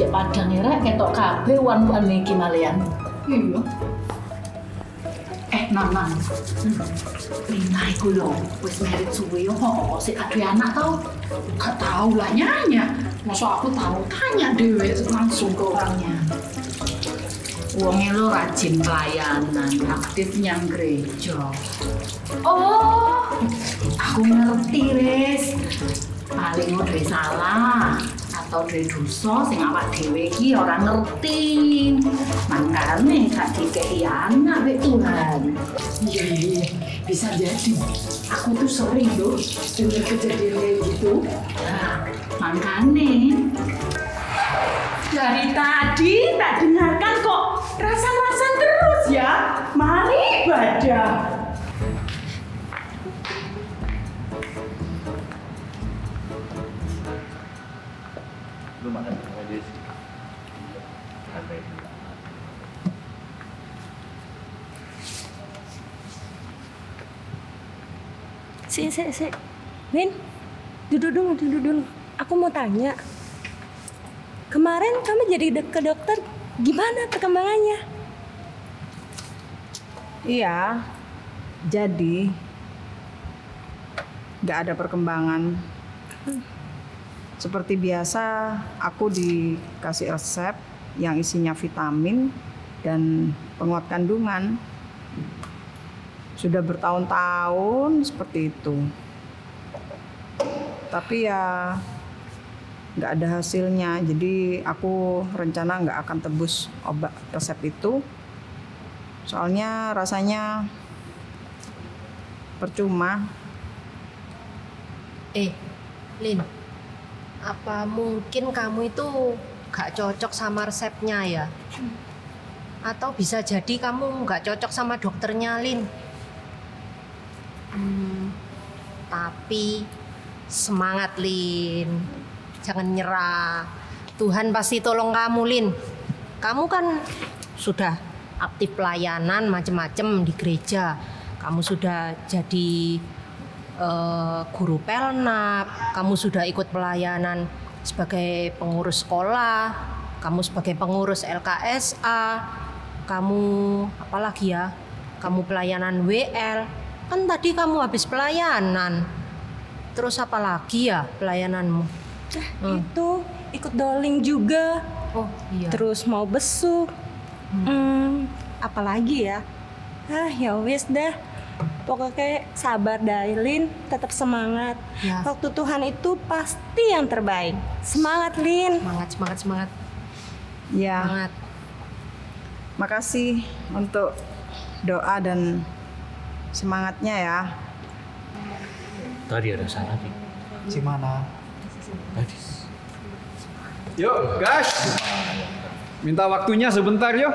Padang rek ketok kabeh wan-wane iki malian. Iya. Nan. Lina iku lho, wis merit suwe yo kok sik aduh anak tau. Gak tau lah nyanya. Masa aku tahu tanya dhewe langsung ke orangnya. Wonge lo rajin pelayanan, aktif nyang gereja. Oh, aku ngerti, Ris. Paling udah salah atau dari dosa sing awak dhewe iki ora ngerti. Mangkane gak dikei anak wek Tuhan. Iya, bisa jadi. Aku tuh sering loh dengar kejadian kayak gitu. Nah, mangkane dari tadi tak dengarkan kok rasan-rasan terus ya. Mari ibadah. Lu makan sama dia sih. Si. Min, duduk dulu. Aku mau tanya. Kemarin kamu jadi ke dokter, gimana perkembangannya? Iya, jadi nggak ada perkembangan. Seperti biasa, aku dikasih resep yang isinya vitamin dan penguat kandungan. Sudah bertahun-tahun seperti itu. Tapi ya nggak ada hasilnya. Jadi aku rencana nggak akan tebus obat resep itu. Soalnya rasanya percuma. Lin, apa mungkin kamu itu gak cocok sama resepnya ya? Atau bisa jadi kamu gak cocok sama dokternya, Lin? Tapi semangat, Lin. Jangan nyerah. Tuhan pasti tolong kamu, Lin. Kamu kan sudah aktif pelayanan macam-macam di gereja. Kamu sudah jadi guru pelnap, kamu sudah ikut pelayanan sebagai pengurus sekolah, kamu sebagai pengurus LKSA, kamu apalagi ya, kamu pelayanan WL, kan tadi kamu habis pelayanan, terus apalagi ya pelayananmu? Itu ikut doling juga. Oh iya. Terus mau besuk. Apalagi ya? Ya wis dah. Pokoknya sabar Lin, tetap semangat. Ya. Waktu Tuhan itu pasti yang terbaik. Semangat, Lin. Semangat. Ya. Semangat. Makasih untuk doa dan semangatnya ya. Tadi ada salah nih. Gimana? Tadi. Yuk, guys. Minta waktunya sebentar yuk.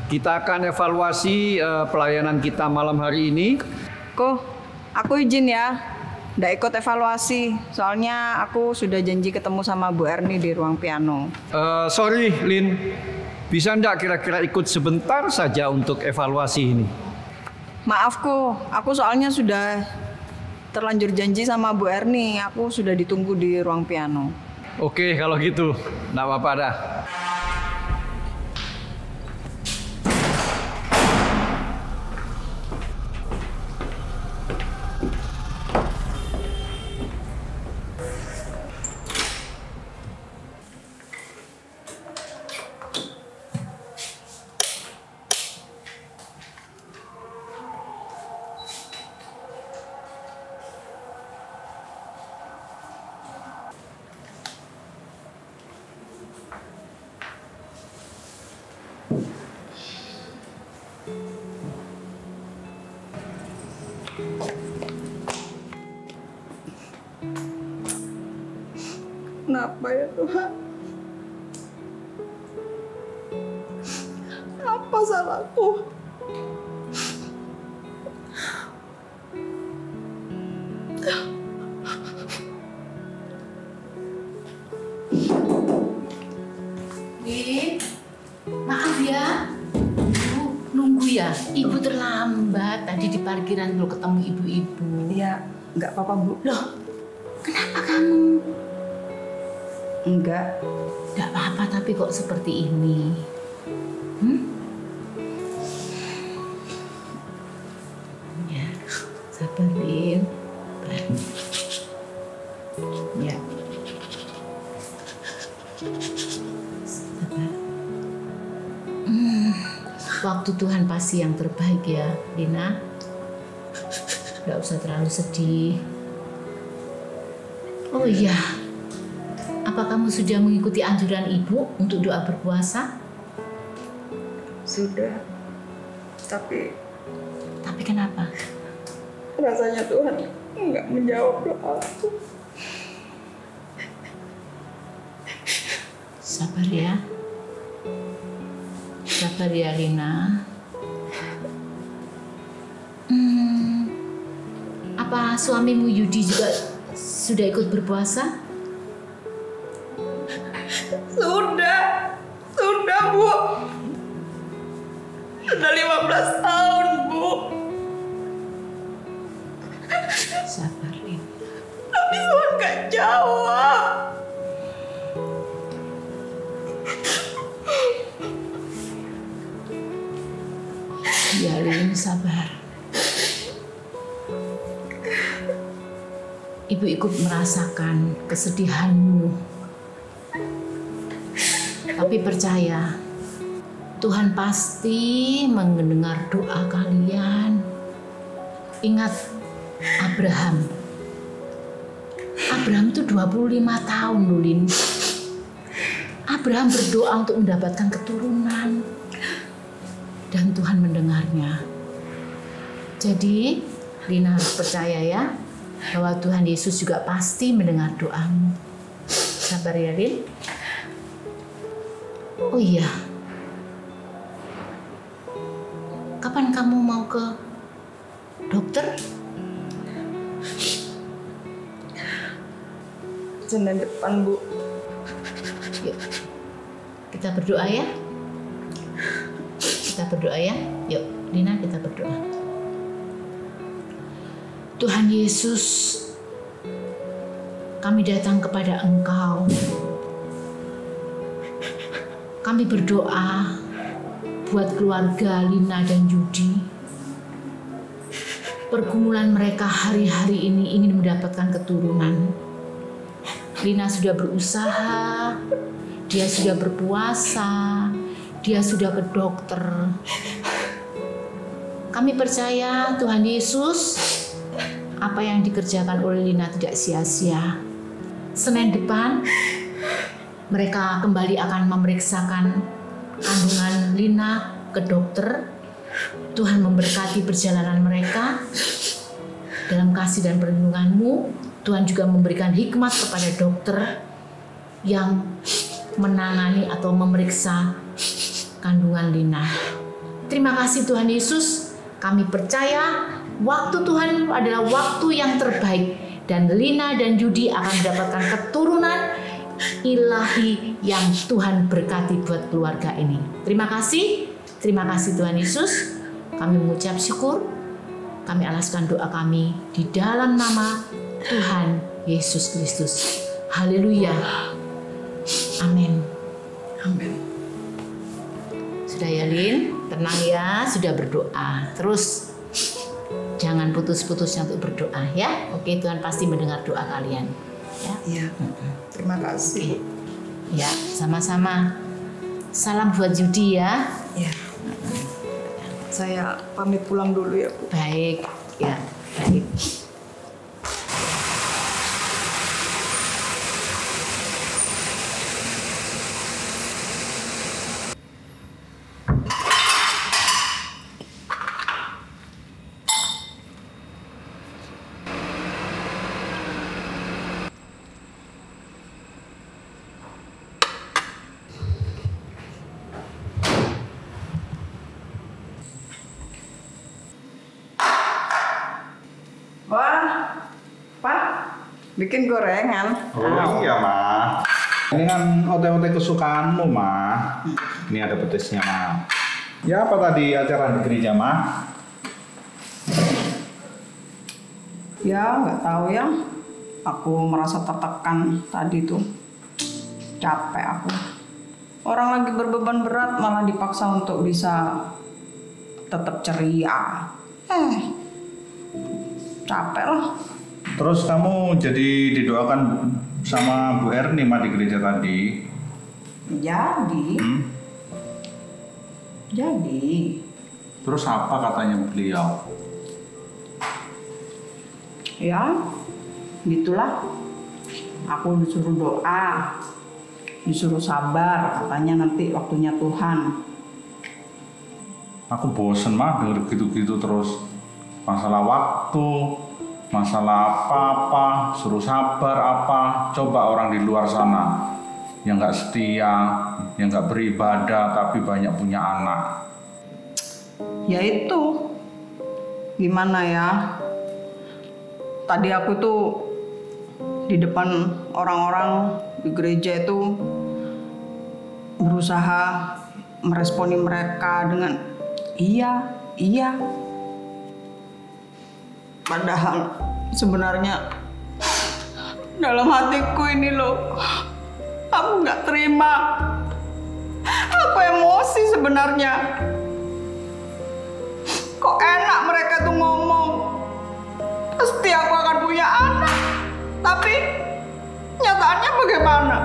Kita akan evaluasi pelayanan kita malam hari ini. Kok, aku izin ya. Nggak ikut evaluasi. Soalnya aku sudah janji ketemu sama Bu Erni di ruang piano. Sorry, Lin. Bisa nggak kira-kira ikut sebentar saja untuk evaluasi ini? Maaf aku soalnya sudah terlanjur janji sama Bu Erni. Aku sudah ditunggu di ruang piano. Oke, kalau gitu. Nggak apa-apa dah. kenapa ya Tuhan? Apa salahku? Maaf ya, Ibu nunggu ya. Ibu terlambat tadi di parkiran belum ketemu ibu-ibu. Ya, nggak apa-apa Bu. Loh, kenapa kamu? Enggak. Nggak apa-apa tapi kok seperti ini. Ya, sabar Lin. Ya. Sabar. Waktu Tuhan pasti yang terbaik ya, Lina. Gak usah terlalu sedih. Oh iya, apa kamu sudah mengikuti anjuran ibu untuk doa berpuasa? Sudah. Tapi Kenapa? rasanya Tuhan nggak menjawab doaku. Sabar ya. Sabar ya, Lina. Apa suamimu Yudi juga sudah ikut berpuasa? Sudah Bu. Sudah 15 tahun Bu. Sabar, Lin. Tapi Tuhan nggak jawab. Ya, Lin, sabar. Ibu ikut merasakan kesedihanmu. Tapi percaya, Tuhan pasti mendengar doa kalian. Ingat Abraham. Abraham itu 25 tahun, Lulin. Abraham berdoa untuk mendapatkan keturunan. Dan Tuhan mendengarnya. Jadi, Lina harus percaya ya, bahwa Tuhan Yesus juga pasti mendengar doamu. Sabar ya, Lin. Oh iya, kapan kamu mau ke dokter? Senin depan Bu. Yuk, kita berdoa ya. Kita berdoa ya. Yuk, Lina, kita berdoa. Tuhan Yesus, kami datang kepada Engkau. Kami berdoa buat keluarga Lina dan Yudi. Pergumulan mereka hari-hari ini ingin mendapatkan keturunan. Lina sudah berusaha, dia sudah berpuasa, dia sudah ke dokter. Kami percaya Tuhan Yesus, apa yang dikerjakan oleh Lina tidak sia-sia. Senin depan, mereka kembali akan memeriksakan kandungan Lina ke dokter. Tuhan memberkati perjalanan mereka. Dalam kasih dan perlindungan-Mu, Tuhan juga memberikan hikmat kepada dokter yang menangani atau memeriksa kandungan Lina. Terima kasih Tuhan Yesus. Kami percaya waktu Tuhan adalah waktu yang terbaik. Dan Lina dan Yudi akan mendapatkan keturunan ilahi yang Tuhan berkati buat keluarga ini. Terima kasih Tuhan Yesus. Kami mengucap syukur. Kami alaskan doa kami di dalam nama Tuhan Yesus Kristus. Haleluya. Amin. Amin. Sudah ya, Lin? Tenang ya, sudah berdoa. Terus jangan putus-putusnya untuk berdoa ya. Oke, Tuhan pasti mendengar doa kalian. Ya. Iya. Terima kasih. Ya, sama-sama. Salam buat Yudi ya. Iya. Saya pamit pulang dulu ya Bu. Baik, ya, baik. Bikin gorengan. Oh iya, Ma. Ini kan ote-ote kesukaanmu, Ma. Ini ada petisnya, Ma. Ya apa tadi acara di gereja, Ma? Ya nggak tahu ya. Aku merasa tertekan tadi tuh. Capek aku. Orang lagi berbeban berat malah dipaksa untuk bisa tetap ceria. Capek lah. Terus kamu jadi didoakan sama Bu Erni, Ma, di gereja tadi? Jadi. Terus apa katanya beliau? Ya, gitulah. Aku disuruh doa, disuruh sabar, katanya nanti waktunya Tuhan. Aku bosen, Ma, denger gitu-gitu terus. Masalah waktu, masalah apa-apa, suruh sabar apa. Coba orang di luar sana yang nggak setia, yang nggak beribadah tapi banyak punya anak. Ya itu, gimana ya? Tadi aku tuh di depan orang-orang di gereja itu berusaha meresponi mereka dengan iya. Padahal sebenarnya dalam hatiku ini loh, aku nggak terima. Aku emosi sebenarnya. Kok enak mereka tuh ngomong, pasti aku akan punya anak. Tapi nyataannya bagaimana?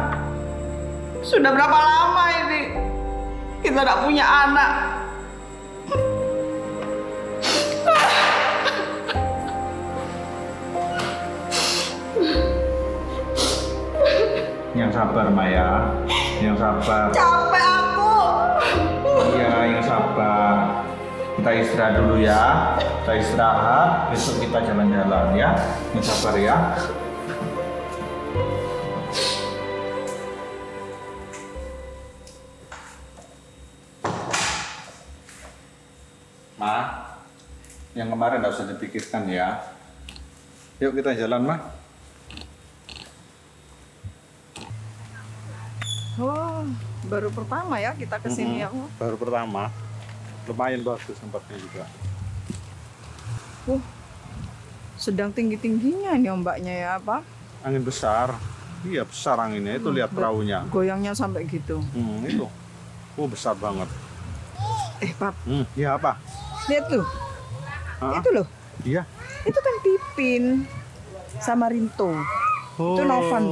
Sudah berapa lama ini kita tidak punya anak? Yang sabar, Maya. Yang sabar. Capek aku. Iya, yang sabar. Kita istirahat dulu ya. Kita istirahat, besok kita jalan-jalan ya. Yang sabar ya. Ma, yang kemarin nggak usah dipikirkan ya. Yuk kita jalan, Ma. Oh, baru pertama ya kita kesini ya. Baru pertama. Lumayan bagus tempatnya juga. Sedang tinggi-tingginya ini ombaknya ya, Pak. Angin besar. Iya, besar anginnya. Itu lihat perahunya. Goyangnya sampai gitu. Itu. Besar banget. Pak. Iya apa? Lihat tuh. Itu loh. Iya. Itu kan Pipin sama Rinto. Itu Novan.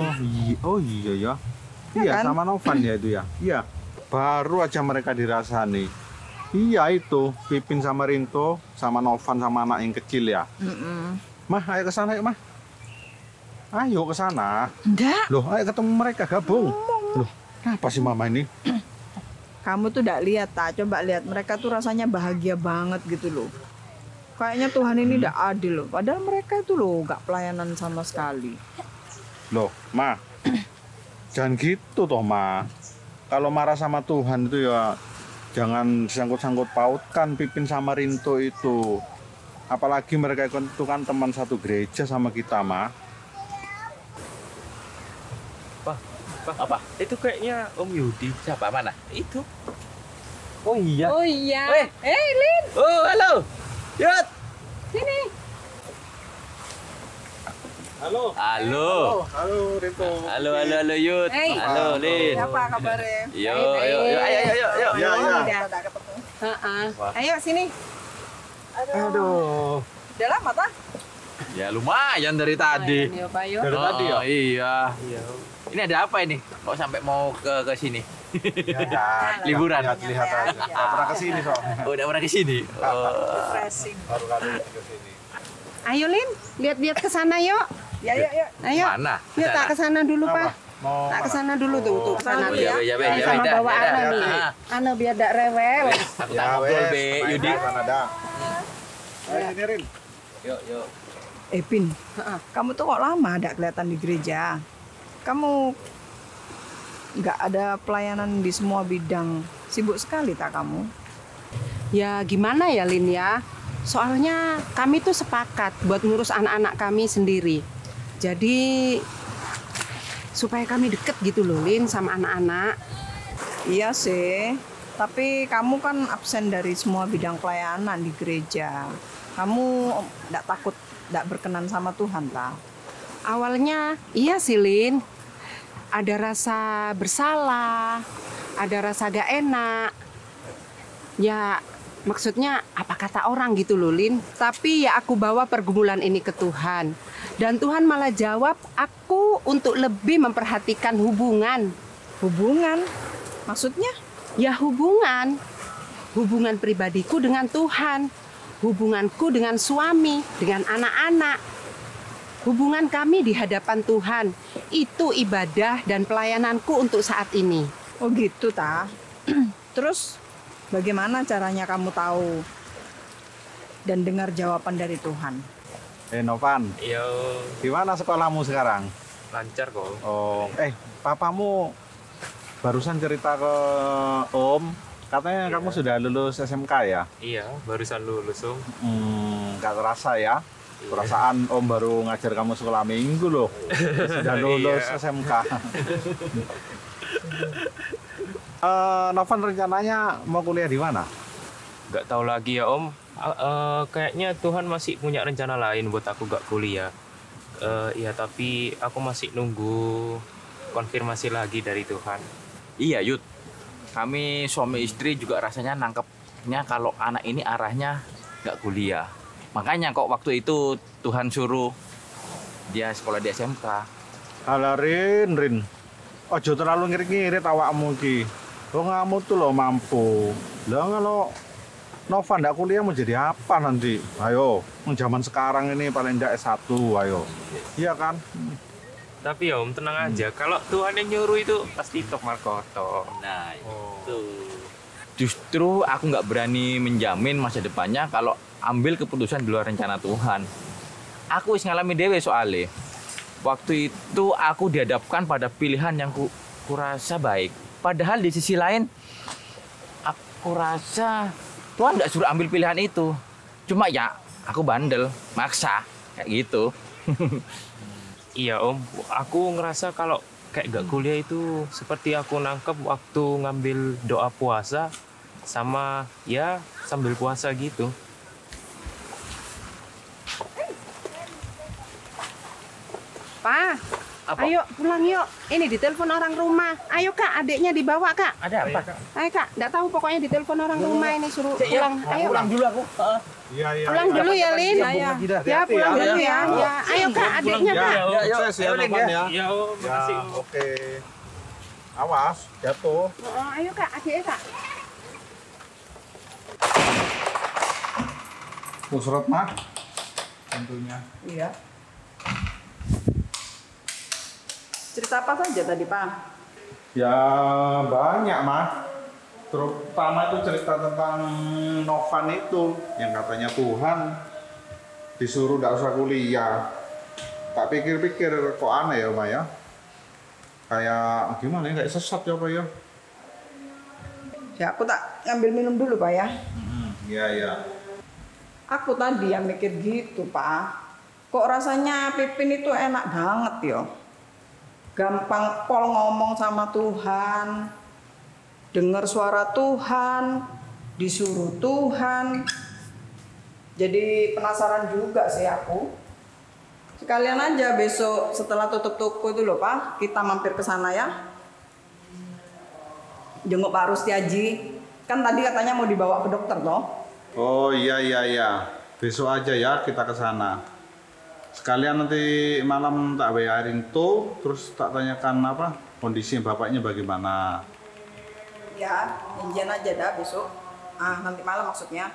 Oh iya ya. Ya Iya, kan? sama Novan ya itu ya. Iya. Baru aja mereka dirasani. Iya itu, Pipin sama Rinto, sama Novan sama anak yang kecil ya. Mah, ayo ke sana yuk, Mah. Ayo ke sana. Enggak. Loh, ayo ketemu mereka gabung. Loh, apa sih Mama ini? Kamu tuh enggak lihat, tak? Coba lihat, mereka tuh rasanya bahagia banget gitu loh. Kayaknya Tuhan ini enggak adil loh. Padahal mereka itu loh enggak pelayanan sama sekali. Loh, Ma. Jangan gitu toh, Ma. Kalau marah sama Tuhan itu ya jangan sangkut-sangkut pautkan Pipin sama Rinto itu. Apalagi mereka itu kan teman satu gereja sama kita, Ma. Apa? Itu kayaknya Om Yudi. Siapa? Mana? Itu. Oh iya. Oh iya. Lin. Oh, halo. Yud. Sini. Halo. Halo Rinto. Halo Yud. Hey. Halo Lin. Apa kabarnya? Yuk. Ayo. Ya. Ayo sini. Aduh. Udah lama tak? Ya lumayan dari tadi. Ayo, Pak, yuk. Dari tadi ya? Iya. Ini ada apa ini? Kok sampai mau ke sini? Ya, Liburan. Lihat aja. Nggak pernah kesini soalnya. Oh, udah pernah ke sini. Refreshing. Baru kali ini kesini. Ayo Lin, lihat-lihat ke sana yuk. Ya. Ayo. Mana? Yuk tak ke sana dulu, Pak. Mau Tak ke sana dulu tuh, ke sana Oh, tuh iya, ya. iya, Sama dah, bawa dah, Ana dah. nih. Ana biar dak rewel. Aku tak ngobrol, Be. Yudi. Sana dah. Ayo sini, Rin. Yuk. Pin, kamu tuh kok lama ada kelihatan di gereja? Kamu nggak ada pelayanan di semua bidang. Sibuk sekali tak kamu? Ya gimana ya Lin ya? Soalnya kami tuh sepakat buat ngurus anak-anak kami sendiri. Jadi supaya kami deket gitu loh, Lin, sama anak-anak. Iya sih, tapi kamu kan absen dari semua bidang pelayanan di gereja. Kamu nggak takut nggak berkenan sama Tuhan, tak? Awalnya iya sih, Lin. Ada rasa bersalah, ada rasa gak enak. Ya maksudnya apa kata orang gitu loh, Lin. Tapi ya aku bawa pergumulan ini ke Tuhan. Dan Tuhan malah jawab aku untuk lebih memperhatikan hubungan. Hubungan? Maksudnya? Ya hubungan. Hubungan pribadiku dengan Tuhan. Hubunganku dengan suami, dengan anak-anak. Hubungan kami di hadapan Tuhan, itu ibadah dan pelayananku untuk saat ini. Oh gitu, Ta. Terus bagaimana caranya kamu tahu dan dengar jawaban dari Tuhan? Novan. Iya. Gimana sekolahmu sekarang? Lancar kok. Oh, papamu barusan cerita ke Om, katanya kamu sudah lulus SMK ya? Iya, barusan lulus Om. Nggak terasa ya? Perasaan Om baru ngajar kamu sekolah minggu loh. Sudah lulus SMK. Novan rencananya mau kuliah di mana? Nggak tahu lagi ya Om. Kayaknya Tuhan masih punya rencana lain buat aku nggak kuliah. Ya tapi aku masih nunggu konfirmasi lagi dari Tuhan. Iya Yud, kami suami istri juga rasanya nangkepnya kalau anak ini arahnya nggak kuliah. Makanya kok waktu itu Tuhan suruh dia sekolah di SMK. Alah Rin. Ojo terlalu ngirit-ngirit awakmu ki. Lo kamu tuh lo mampu. Lah kalau Nova ndak kuliah mau jadi apa nanti? Ayo, zaman sekarang ini paling ndak S1, ayo. Iya kan? Tapi ya Om tenang aja, kalau Tuhan yang nyuruh itu pasti top markoto. Nah itu. Justru aku nggak berani menjamin masa depannya kalau ambil keputusan di luar rencana Tuhan. Aku wis ngalami dewe soalnya. Waktu itu aku dihadapkan pada pilihan yang kurasa baik. Padahal di sisi lain, aku rasa Tuhan nggak suruh ambil pilihan itu. Cuma ya, aku bandel, maksa, kayak gitu. Iya Om, aku ngerasa kalau kayak gak kuliah itu seperti aku nangkep waktu ngambil doa puasa sama ya sambil puasa gitu. Pa, ayo pulang yuk. Ini ditelepon orang rumah. Ayo Kak, adiknya dibawa Kak. Ada apa? Ayo Kak, nggak tahu pokoknya ditelepon orang rumah ini suruh pulang. Ayo pulang dulu aku. Iya. Pulang dulu ya Lin. Ya pulang dulu ya. Ya, ayo Kak, adiknya Kak. Sukses ya Novan ya. Iya Om, makasih Om. Oke. Awas, jatuh. Ayo Kak, adiknya Kak. Surat mah tentunya. Iya. Cerita apa saja tadi, Pak? Ya banyak, Mas. Terutama itu cerita tentang Novan itu yang katanya Tuhan disuruh tidak usah kuliah. Tak pikir-pikir kok aneh ya, Pak ya. Kayak gimana ya, kayak sesat ya, Pak ya. Ya, aku tak ngambil minum dulu, Pak ya. Iya. Aku tadi yang mikir gitu, Pak. Kok rasanya Pipin itu enak banget ya. Gampang pol ngomong sama Tuhan, dengar suara Tuhan, disuruh Tuhan. Jadi penasaran juga sih aku. Sekalian aja besok setelah tutup toko itu loh Pak, kita mampir ke sana ya. Jenguk Pak Rustiaji. Kan tadi katanya mau dibawa ke dokter toh. Oh iya. Besok aja ya kita ke sana. Sekalian nanti malam tak WA-in tuh, terus tak tanyakan apa kondisi bapaknya bagaimana. Ya, janjian aja dah besok. Nanti malam maksudnya.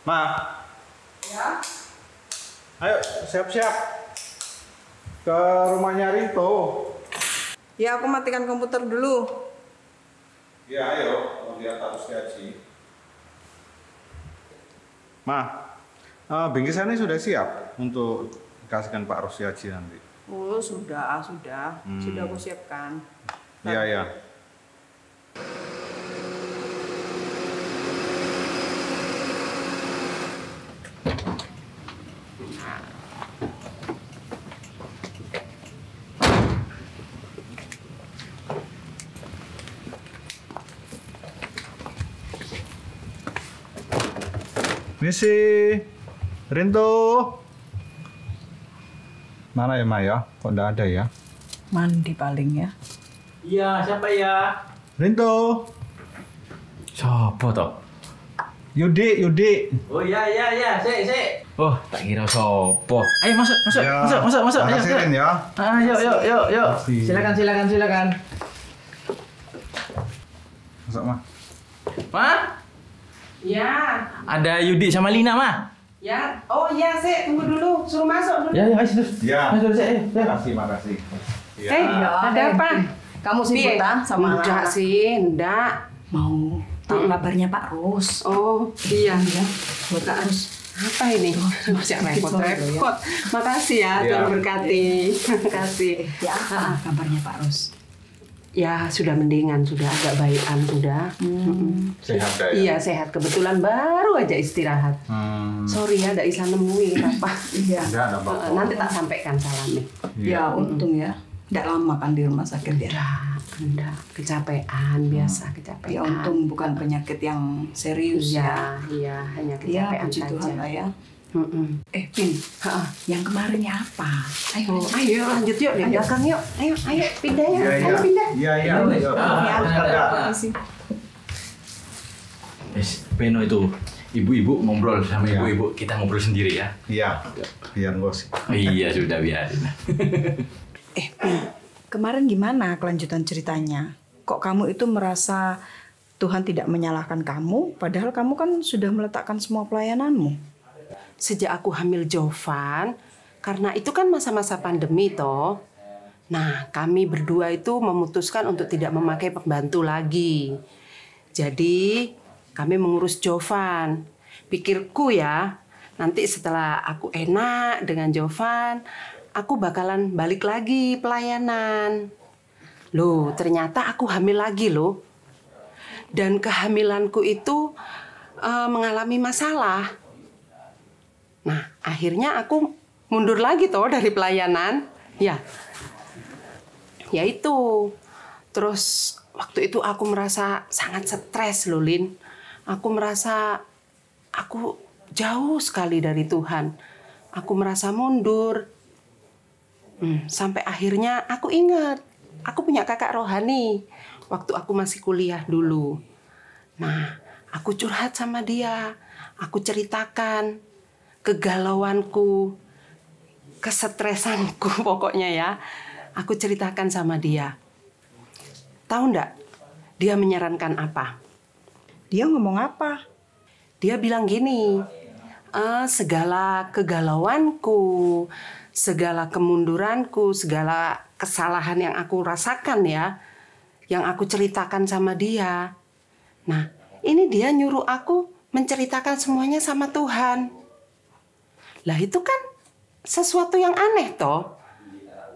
Ma. Ya. Ayo, siap-siap. Ke rumahnya Rinto. Ya, aku matikan komputer dulu. Ya, ayo. Mau lihat Pak Rusdiaji. Ma, bingkisannya sudah siap untuk dikasihkan Pak Rusdiaji nanti. Oh, sudah. Sudah aku siapkan. Iya, iya. Misi, Rinto. Mana ya, Maya? Kok enggak ada ya? Mandi paling ya. Iya, siapa ya? Rinto. Sopo toh? Yudi. Oh iya, sik. Oh, tak kira sopo. Ayo masuk. Ya, Masuk. makasih, Ayo. Rin, ya. Yuk. Silakan. Masuk, Ma. Ma? Ya, Ada Yudi sama Lina, Ma. ya. Oh iya, Sik, tunggu dulu. Suruh masuk dulu. Ya, ayo terus. Ya. Masuk sik. Makasih. Ya. Ada apa? Kamu sibuk tak sama Enggak anak? sih, enggak. Mau tahu kabarnya Pak Rus. Oh, iya. Pak Rus. Apa ini? Masih repot-repot. Makasih ya, Ya. Tuhan berkati. Makasih. Ya, apa kabarnya Pak Rus? Ya, sudah mendingan, sudah agak baikan sudah. Sehat ya? Iya, sehat. Kebetulan baru aja istirahat. Sorry ya, tidak bisa nemuin apa. Iya. Enggak ada apa-apa. Nanti tak sampaikan salamnya. Ya, untung ya. Nggak lama kan di rumah sakit ya. Enggak, kecapean biasa, kecapean. Ya untung bukan penyakit yang serius ya. Iya, hanya Ya, kecapean puji saja. Tuhan lah ya. Mm-mm. Pin, yang kemarinnya apa? Ayo lanjut yuk di belakang yuk. Ayo pindah ya. Iya. Ayo pindah. Iya. Beno itu ibu-ibu ngobrol sama ibu-ibu, kita ngobrol sendiri ya. Iya. Biar gosip. Iya, sudah biarin. Pin, kemarin gimana kelanjutan ceritanya? Kok kamu itu merasa Tuhan tidak menyalahkan kamu, padahal kamu kan sudah meletakkan semua pelayananmu? Sejak aku hamil Jovan, karena itu kan masa-masa pandemi toh. Nah, kami berdua itu memutuskan untuk tidak memakai pembantu lagi. Jadi, kami mengurus Jovan. Pikirku ya, nanti setelah aku enak dengan Jovan, aku bakalan balik lagi pelayanan. Loh, ternyata aku hamil lagi loh. Dan kehamilanku itu mengalami masalah. Nah, akhirnya aku mundur lagi toh dari pelayanan. Ya itu. Terus waktu itu aku merasa sangat stres loh, Lin. Aku merasa aku jauh sekali dari Tuhan. Aku merasa mundur. Sampai akhirnya aku ingat, aku punya kakak rohani waktu aku masih kuliah dulu. Nah, aku curhat sama dia. Aku ceritakan kegalauanku, kesetresanku pokoknya ya. Aku ceritakan sama dia. Tahu enggak? Dia menyarankan apa? Dia ngomong apa? Dia bilang gini, segala kegalauanku, segala kemunduranku, segala kesalahan yang aku rasakan ya, yang aku ceritakan sama dia. Nah, ini dia nyuruh aku menceritakan semuanya sama Tuhan. Lah itu kan sesuatu yang aneh toh.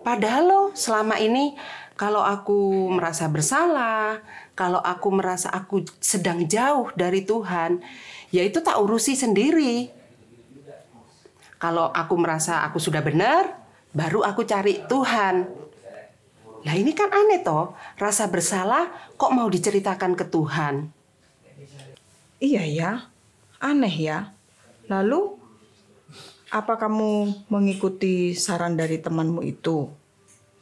Padahal loh selama ini kalau aku merasa bersalah, kalau aku merasa aku sedang jauh dari Tuhan, ya itu tak urusi sendiri. Kalau aku merasa aku sudah benar, baru aku cari Tuhan. Lah ini kan aneh toh, rasa bersalah kok mau diceritakan ke Tuhan. Iya ya, aneh ya. Lalu apa kamu mengikuti saran dari temanmu itu?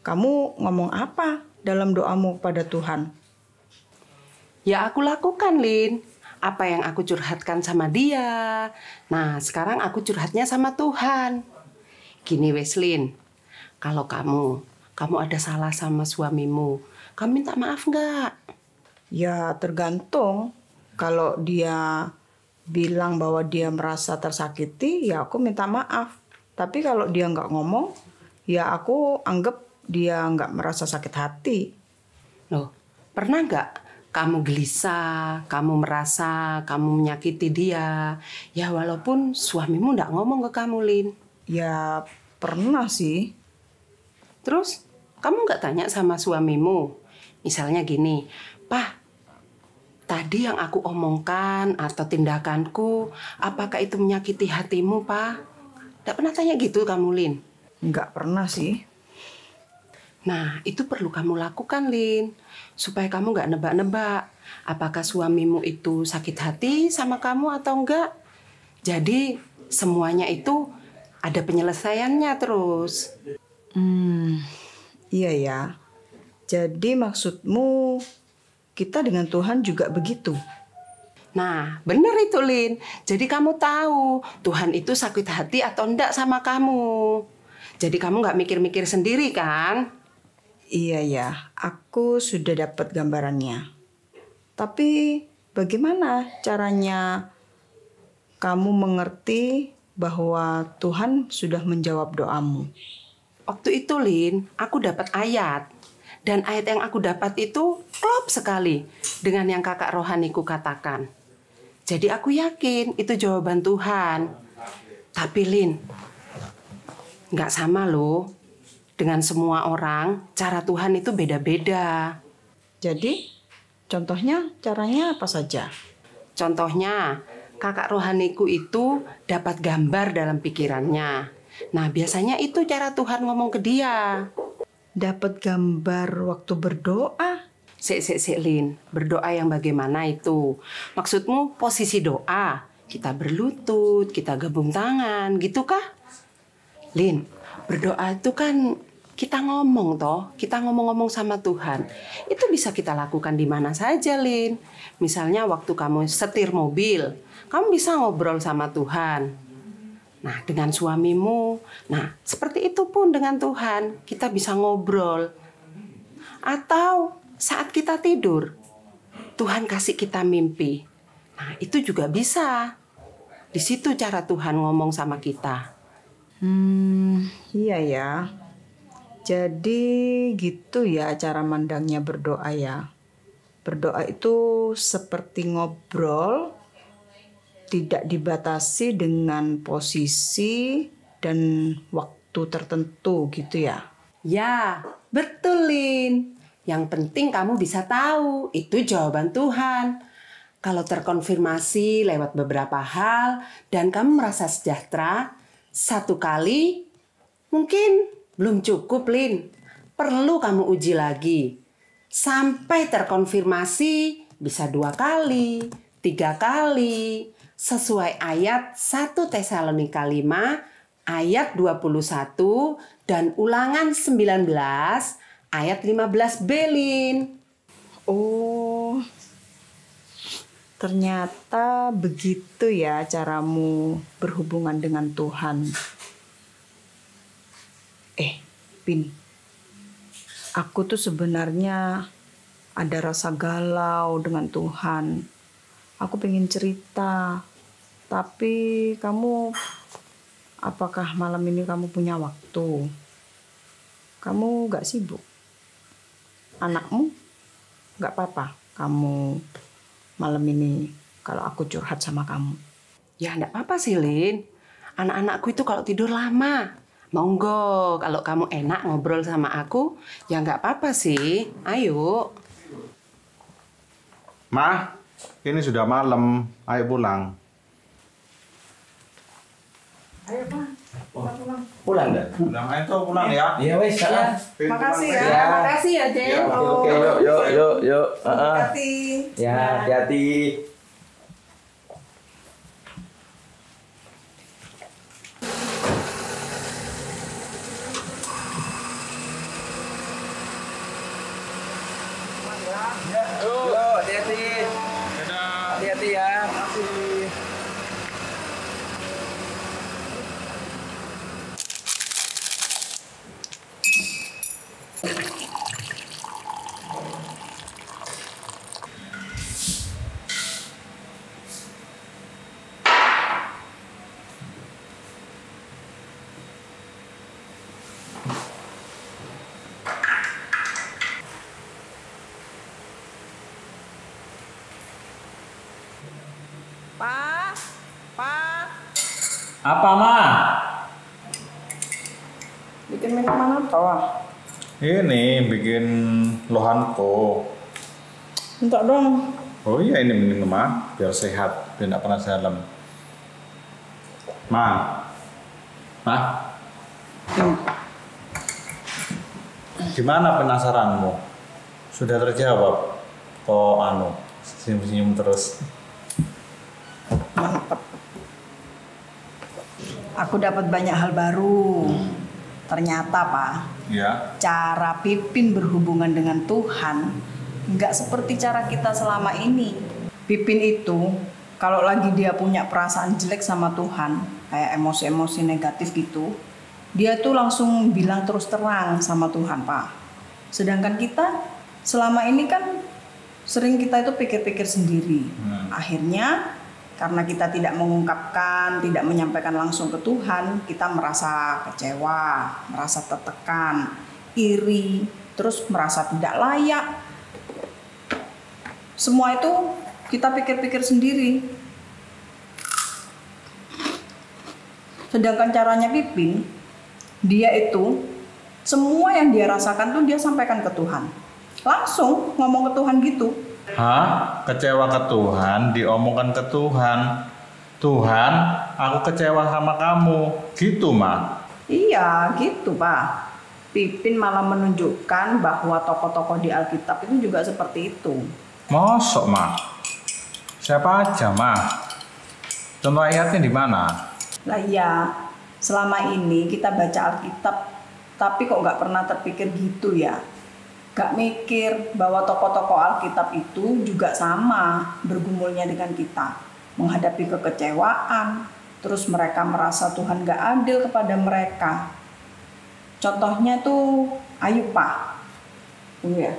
Kamu ngomong apa dalam doamu pada Tuhan? Ya aku lakukan, Lin. Apa yang aku curhatkan sama dia. Nah, sekarang aku curhatnya sama Tuhan. Gini, Weslin. Kalau kamu ada salah sama suamimu, kamu minta maaf nggak? Ya tergantung. Kalau dia bilang bahwa dia merasa tersakiti, ya aku minta maaf. Tapi kalau dia nggak ngomong, ya aku anggap dia nggak merasa sakit hati. Loh, pernah nggak kamu gelisah, kamu merasa kamu menyakiti dia, ya walaupun suamimu nggak ngomong ke kamu, Lin? Ya pernah sih. Terus kamu nggak tanya sama suamimu? Misalnya gini, "Pak, tadi yang aku omongkan atau tindakanku, apakah itu menyakiti hatimu, Pak?" Nggak pernah tanya gitu kamu, Lin? Nggak pernah sih. Nah, itu perlu kamu lakukan, Lin. Supaya kamu nggak nebak-nebak apakah suamimu itu sakit hati sama kamu atau enggak. Jadi, semuanya itu ada penyelesaiannya terus. Iya ya. Jadi maksudmu kita dengan Tuhan juga begitu? Nah, bener itu, Lin. Jadi kamu tahu Tuhan itu sakit hati atau enggak sama kamu. Jadi kamu nggak mikir-mikir sendiri kan? Iya ya, aku sudah dapat gambarannya. Tapi bagaimana caranya kamu mengerti bahwa Tuhan sudah menjawab doamu? Waktu itu, Lin, aku dapat ayat. Dan ayat yang aku dapat itu klop sekali dengan yang kakak rohaniku katakan. Jadi aku yakin itu jawaban Tuhan. Tapi, Lin, nggak sama loh. Dengan semua orang, cara Tuhan itu beda-beda. Jadi, contohnya caranya apa saja? Contohnya, kakak rohaniku itu dapat gambar dalam pikirannya. Nah, biasanya itu cara Tuhan ngomong ke dia. Dapat gambar waktu berdoa? Sik, Lin. Berdoa yang bagaimana itu? Maksudmu posisi doa? Kita berlutut, kita gabung tangan, gitu kah? Lin, berdoa itu kan kita ngomong toh, kita ngomong-ngomong sama Tuhan. Itu bisa kita lakukan di mana saja, Lin. Misalnya waktu kamu setir mobil, kamu bisa ngobrol sama Tuhan. Nah, dengan suamimu, nah seperti itu pun dengan Tuhan, kita bisa ngobrol. Atau saat kita tidur, Tuhan kasih kita mimpi. Nah, itu juga bisa. Di situ cara Tuhan ngomong sama kita. Iya ya. Jadi gitu ya cara mandangnya berdoa ya. Berdoa itu seperti ngobrol, tidak dibatasi dengan posisi dan waktu tertentu gitu ya. Ya, betul, Lin. Yang penting kamu bisa tahu, itu jawaban Tuhan. Kalau terkonfirmasi lewat beberapa hal dan kamu merasa sejahtera, satu kali mungkin belum cukup, Lin. Perlu kamu uji lagi. Sampai terkonfirmasi bisa 2 kali, 3 kali. Sesuai ayat 1 Tesalonika 5 ayat 21 dan Ulangan 19 ayat 15b, Lin. Oh, ternyata begitu ya caramu berhubungan dengan Tuhan. Pin, aku tuh sebenarnya ada rasa galau dengan Tuhan. Aku pengen cerita, tapi kamu, apakah malam ini kamu punya waktu? Kamu gak sibuk? Anakmu gak apa-apa kamu malam ini kalau aku curhat sama kamu? Ya gak apa-apa sih, Lin. Anak-anakku itu kalau tidur lama. Monggo, kalau kamu enak ngobrol sama aku, ya nggak apa-apa sih. Ayo. Ma, ini sudah malam. Ayo pulang. Ayo Pak, pulang. Pulang dah. Pulang, ayo pulang ya. Iya wes. Makasih ya. Ya. Makasih ya, Jen. Oke, yuk. Hati-hati. Ya, hati-hati. Hati-hati ya. Pak, Pak. Apa, Ma? Bikin minuman apa, Wah? Ini bikin lohanko. Minta dong. Oh iya, ini minum, Ma, biar sehat, biar nggak panas dalam. Ma. Gimana penasaranmu? Sudah terjawab? Kok senyum-senyum terus? Mantap. Aku dapat banyak hal baru. Ternyata, Pak, Ya. cara Pipin berhubungan dengan Tuhan nggak seperti cara kita selama ini. Pipin itu kalau lagi dia punya perasaan jelek sama Tuhan, kayak emosi-emosi negatif gitu, dia tuh langsung bilang terus terang sama Tuhan, Pak. Sedangkan kita selama ini kan sering kita itu pikir-pikir sendiri. Akhirnya karena kita tidak mengungkapkan, tidak menyampaikan langsung ke Tuhan, kita merasa kecewa, merasa tertekan, iri, terus merasa tidak layak. Semua itu kita pikir-pikir sendiri. Sedangkan caranya Pipin, dia itu semua yang dia rasakan tuh dia sampaikan ke Tuhan. Langsung ngomong ke Tuhan gitu. Hah? Kecewa ke Tuhan, diomongkan ke Tuhan. Tuhan, aku kecewa sama kamu. Gitu, Ma. Iya, gitu, Pak. Pipin malah menunjukkan bahwa tokoh-tokoh di Alkitab itu juga seperti itu. Mosok, Ma? Siapa aja, Ma? Contoh ayatnya di mana? Lah iya, selama ini kita baca Alkitab, tapi kok nggak pernah terpikir gitu ya. Gak mikir bahwa tokoh-tokoh Alkitab itu juga sama bergumulnya dengan kita. Menghadapi kekecewaan, terus mereka merasa Tuhan gak adil kepada mereka. Contohnya tuh Ayub, Pak. Tunggu ya.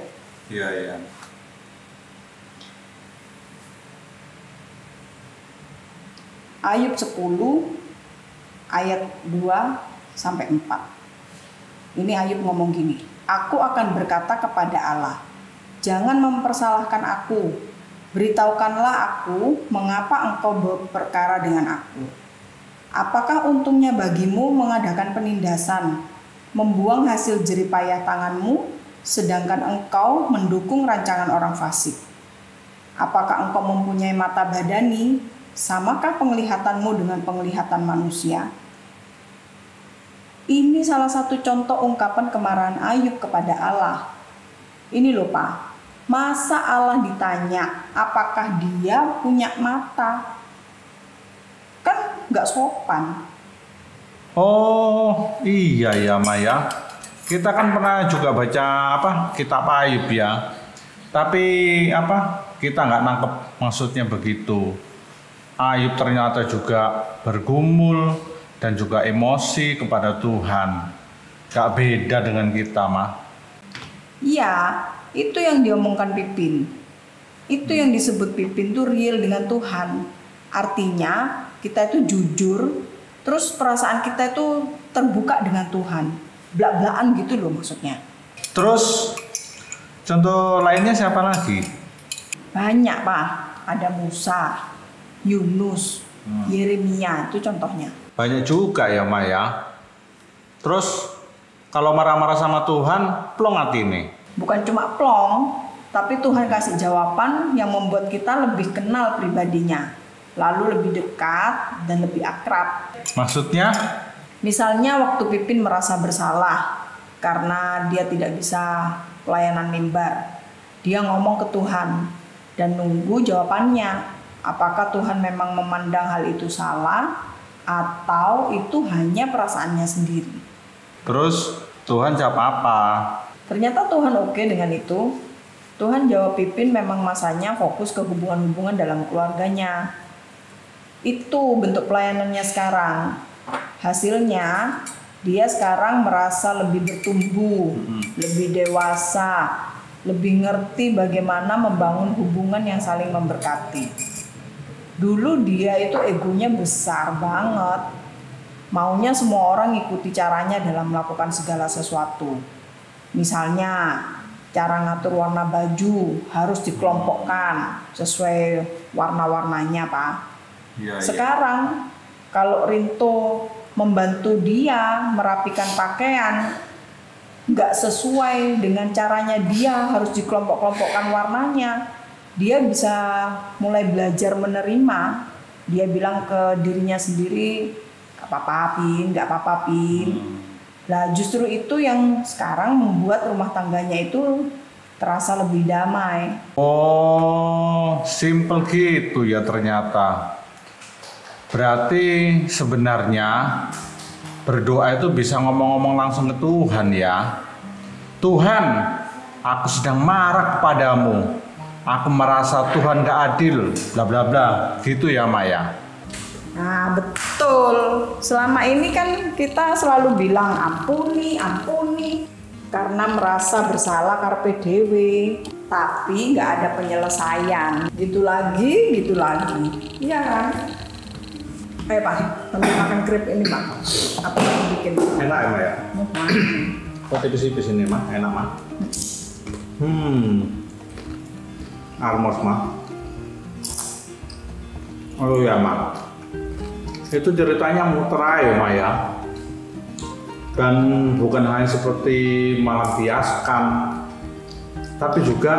Iya. Ayub 10 ayat 2-4. Ini Ayub ngomong gini. Aku akan berkata kepada Allah, jangan mempersalahkan aku. Beritahukanlah aku mengapa engkau berperkara dengan aku. Apakah untungnya bagimu mengadakan penindasan, membuang hasil jeripayah tanganmu, sedangkan engkau mendukung rancangan orang fasik? Apakah engkau mempunyai mata badani, samakah penglihatanmu dengan penglihatan manusia? Ini salah satu contoh ungkapan kemarahan Ayub kepada Allah. Ini loh, Pak. Masa Allah ditanya apakah dia punya mata? Kan nggak sopan. Oh, iya ya, Maya. Kita kan pernah juga baca kitab Ayub ya. Tapi kita nggak nangkep maksudnya begitu. Ayub ternyata juga bergumul dan juga emosi kepada Tuhan. Gak beda dengan kita, Ma. Iya, itu yang diomongkan Pipin. Itu yang disebut Pipin tuh real dengan Tuhan. Artinya kita itu jujur, terus perasaan kita itu terbuka dengan Tuhan. Blak-blakan gitu loh maksudnya. Terus contoh lainnya siapa lagi? Banyak, Pak. Ada Musa, Yunus, Yeremia, itu contohnya. Banyak juga ya, Maya. Terus kalau marah-marah sama Tuhan, plong hati nih. Bukan cuma plong, tapi Tuhan kasih jawaban yang membuat kita lebih kenal pribadinya, lalu lebih dekat dan lebih akrab. Maksudnya? Misalnya waktu Pipin merasa bersalah karena dia tidak bisa pelayanan mimbar. Dia ngomong ke Tuhan dan nunggu jawabannya. Apakah Tuhan memang memandang hal itu salah atau itu hanya perasaannya sendiri? Terus Tuhan jawab apa? Ternyata Tuhan oke dengan itu. Tuhan jawab Pipin memang masanya fokus ke hubungan-hubungan dalam keluarganya. Itu bentuk pelayanannya sekarang. Hasilnya dia sekarang merasa lebih bertumbuh, lebih dewasa, lebih ngerti bagaimana membangun hubungan yang saling memberkati. Dulu dia itu egonya besar banget. Maunya semua orang ikuti caranya dalam melakukan segala sesuatu. Misalnya, cara ngatur warna baju harus dikelompokkan sesuai warna-warnanya, Pak. Sekarang kalau Rinto membantu dia merapikan pakaian nggak sesuai dengan caranya, dia harus dikelompok-kelompokkan warnanya, dia bisa mulai belajar menerima. Dia bilang ke dirinya sendiri, nggak apa-apa Pin. Nah justru itu yang sekarang membuat rumah tangganya itu terasa lebih damai. Oh, simple gitu ya ternyata. Berarti sebenarnya berdoa itu bisa ngomong-ngomong langsung ke Tuhan ya. Tuhan, aku sedang marah kepadamu. Aku merasa Tuhan gak adil, bla bla bla. Gitu ya Maya. Nah betul. Selama ini kan kita selalu bilang ampuni, karena merasa bersalah karpe dewe, tapi nggak ada penyelesaian. Gitu lagi. Iya kan? Ayo Pak, sambil makan krep ini Pak. Apa yang bikin? Enak ya Maya? Kok tipis-tipis ini mah? Enak mah? Armos mah? Oh ya mah. Itu ceritanya muter aja Maya. Dan bukan hanya seperti melampiaskan, tapi juga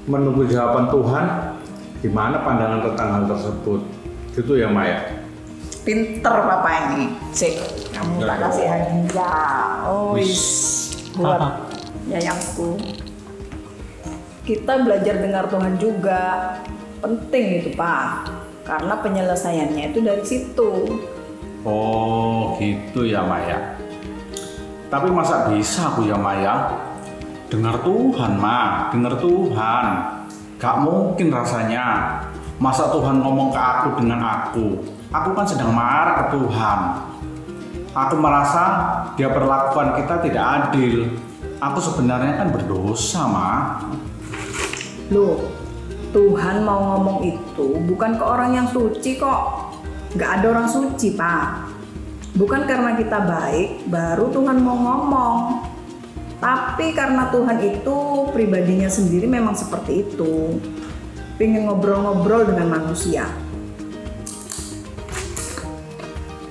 menunggu jawaban Tuhan gimana pandangan tentang hal tersebut. Gitu ya Maya. Pinter Bapak ini. Sik, kamu tak kasih hadiah. Oh buat yayangku. Kita belajar dengar Tuhan juga. Penting itu Pak. Karena penyelesaiannya itu dari situ. Oh gitu ya Maya. Tapi masa bisa aku ya Maya? Dengar Tuhan mah, dengar Tuhan. Gak mungkin rasanya. Masa Tuhan ngomong ke aku dengan aku? Aku kan sedang marah ke Tuhan. Aku merasa dia perlakuan kita tidak adil. Aku sebenarnya kan berdosa mah. Loh, Tuhan mau ngomong itu bukan ke orang yang suci kok. Gak ada orang suci Pak. Bukan karena kita baik baru Tuhan mau ngomong. Tapi karena Tuhan itu pribadinya sendiri memang seperti itu. Pengen ngobrol-ngobrol dengan manusia.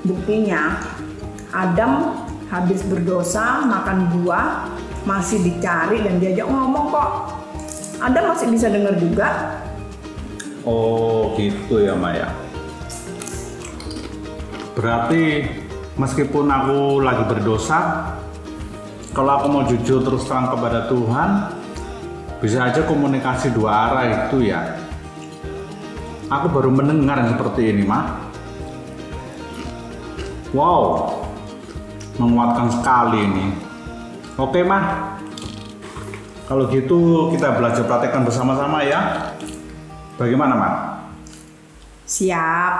Buktinya Adam habis berdosa makan buah masih dicari dan diajak ngomong kok. Adam masih bisa dengar juga. Oh gitu ya Maya. Berarti meskipun aku lagi berdosa, kalau aku mau jujur terus terang kepada Tuhan, bisa aja komunikasi dua arah itu ya. Aku baru mendengar yang seperti ini mah. Wow, menguatkan sekali ini. Oke mah, kalau gitu kita belajar praktekkan bersama-sama ya. Bagaimana mah? Siap.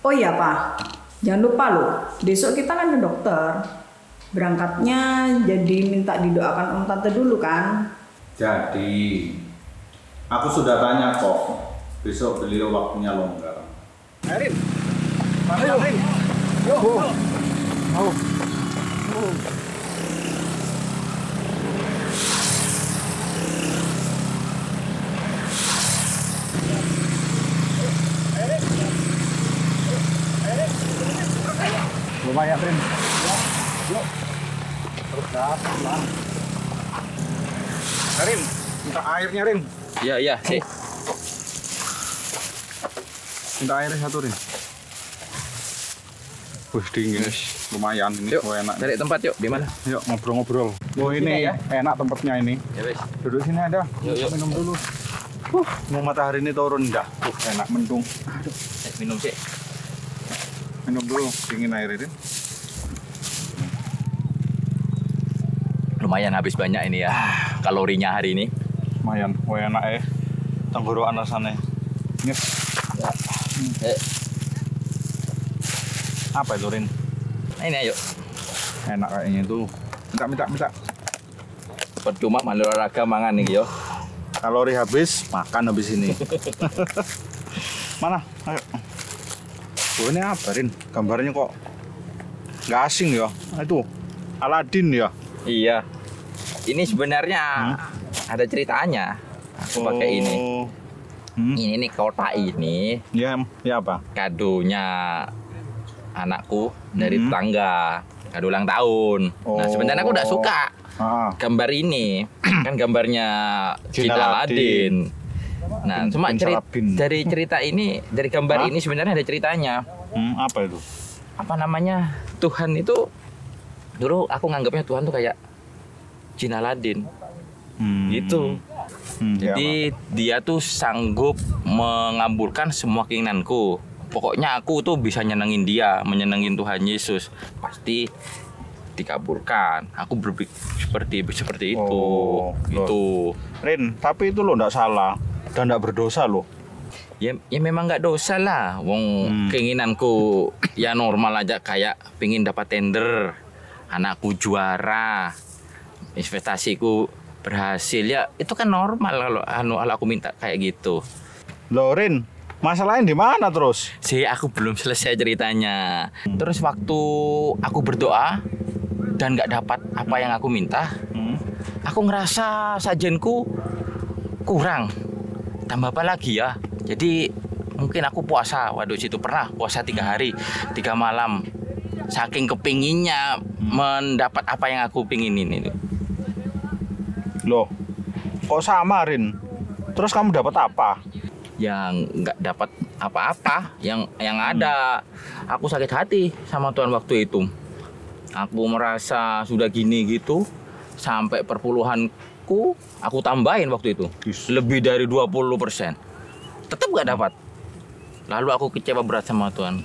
Oh iya Pak, jangan lupa loh, besok kita kan ke dokter. Berangkatnya jadi minta didoakan Om Tante dulu kan? Jadi, aku sudah tanya kok, besok beliau waktunya longgar. Erin, ayo, yo, lumayan Rin. Yuk. Terus pelan. Rin, minta airnya Rin. Iya, sih. Minta airnya satu Rin. Wih dingin, lumayan ini. Yuk, enak. cari tempat yuk. Di mana? Yuk ngobrol-ngobrol. Oh ini ya? enak tempatnya ini. Ya wes. Duduk sini ada. Yuk. Minum dulu. Mau matahari ini turun dah. Enak mendung. Aduh. Minum sih. Minum dulu, dingin air Rin. Lumayan habis banyak ini ya kalorinya hari ini. Lumayan, enak ya. Tenggorokan rasanya. Nyes. Apa itu Rin? Nah, ini ayo. Enak kayaknya itu. Minta. Percuma malu olahraga mangan nih yo. Kalori habis, makan habis ini. Mana? Ayo. Oh, ini apa Rin? Gambarnya kok nggak asing ya? Itu Aladin ya? Iya. Ini sebenarnya ada ceritanya. Aku pakai ini. Ini nih kotak ini. Ya apa? Kadonya anakku dari tetangga. Kado ulang tahun. Nah sebenarnya aku udah suka gambar ini. Kan gambarnya Jin Aladin. Nah cuma dari cerita ini, dari gambar ini sebenarnya ada ceritanya. Apa itu? Apa namanya, Tuhan itu dulu aku nganggapnya Tuhan tuh kayak Jin Aladin gitu. Jadi dia tuh sanggup mengabulkan semua keinginanku. Pokoknya aku tuh bisa nyenengin dia, menyenengin Tuhan Yesus, pasti dikabulkan. Aku berpikir seperti itu. Itu Rin, tapi itu lo nggak salah dan nggak berdosa lo. Ya memang nggak dosa lah. Wong keinginanku ya normal aja, kayak pingin dapat tender, anakku juara, investasiku berhasil, ya itu kan normal kalau aku minta kayak gitu. Lorin, masalahnya di mana terus? Aku belum selesai ceritanya. Terus waktu aku berdoa dan nggak dapat apa yang aku minta, aku ngerasa sajenku kurang. Tambah apa lagi ya? Jadi mungkin aku puasa. Waduh, situ pernah puasa 3 hari 3 malam. Saking kepinginnya mendapat apa yang aku pinginin itu. Loh, kok sama Rin? Terus kamu dapat apa? Yang nggak dapat apa-apa. Yang ada aku sakit hati sama Tuhan waktu itu. Aku merasa sudah gini gitu, sampai perpuluhanku aku tambahin waktu itu lebih dari 20%. Tetap nggak dapat. Lalu aku kecewa berat sama Tuhan.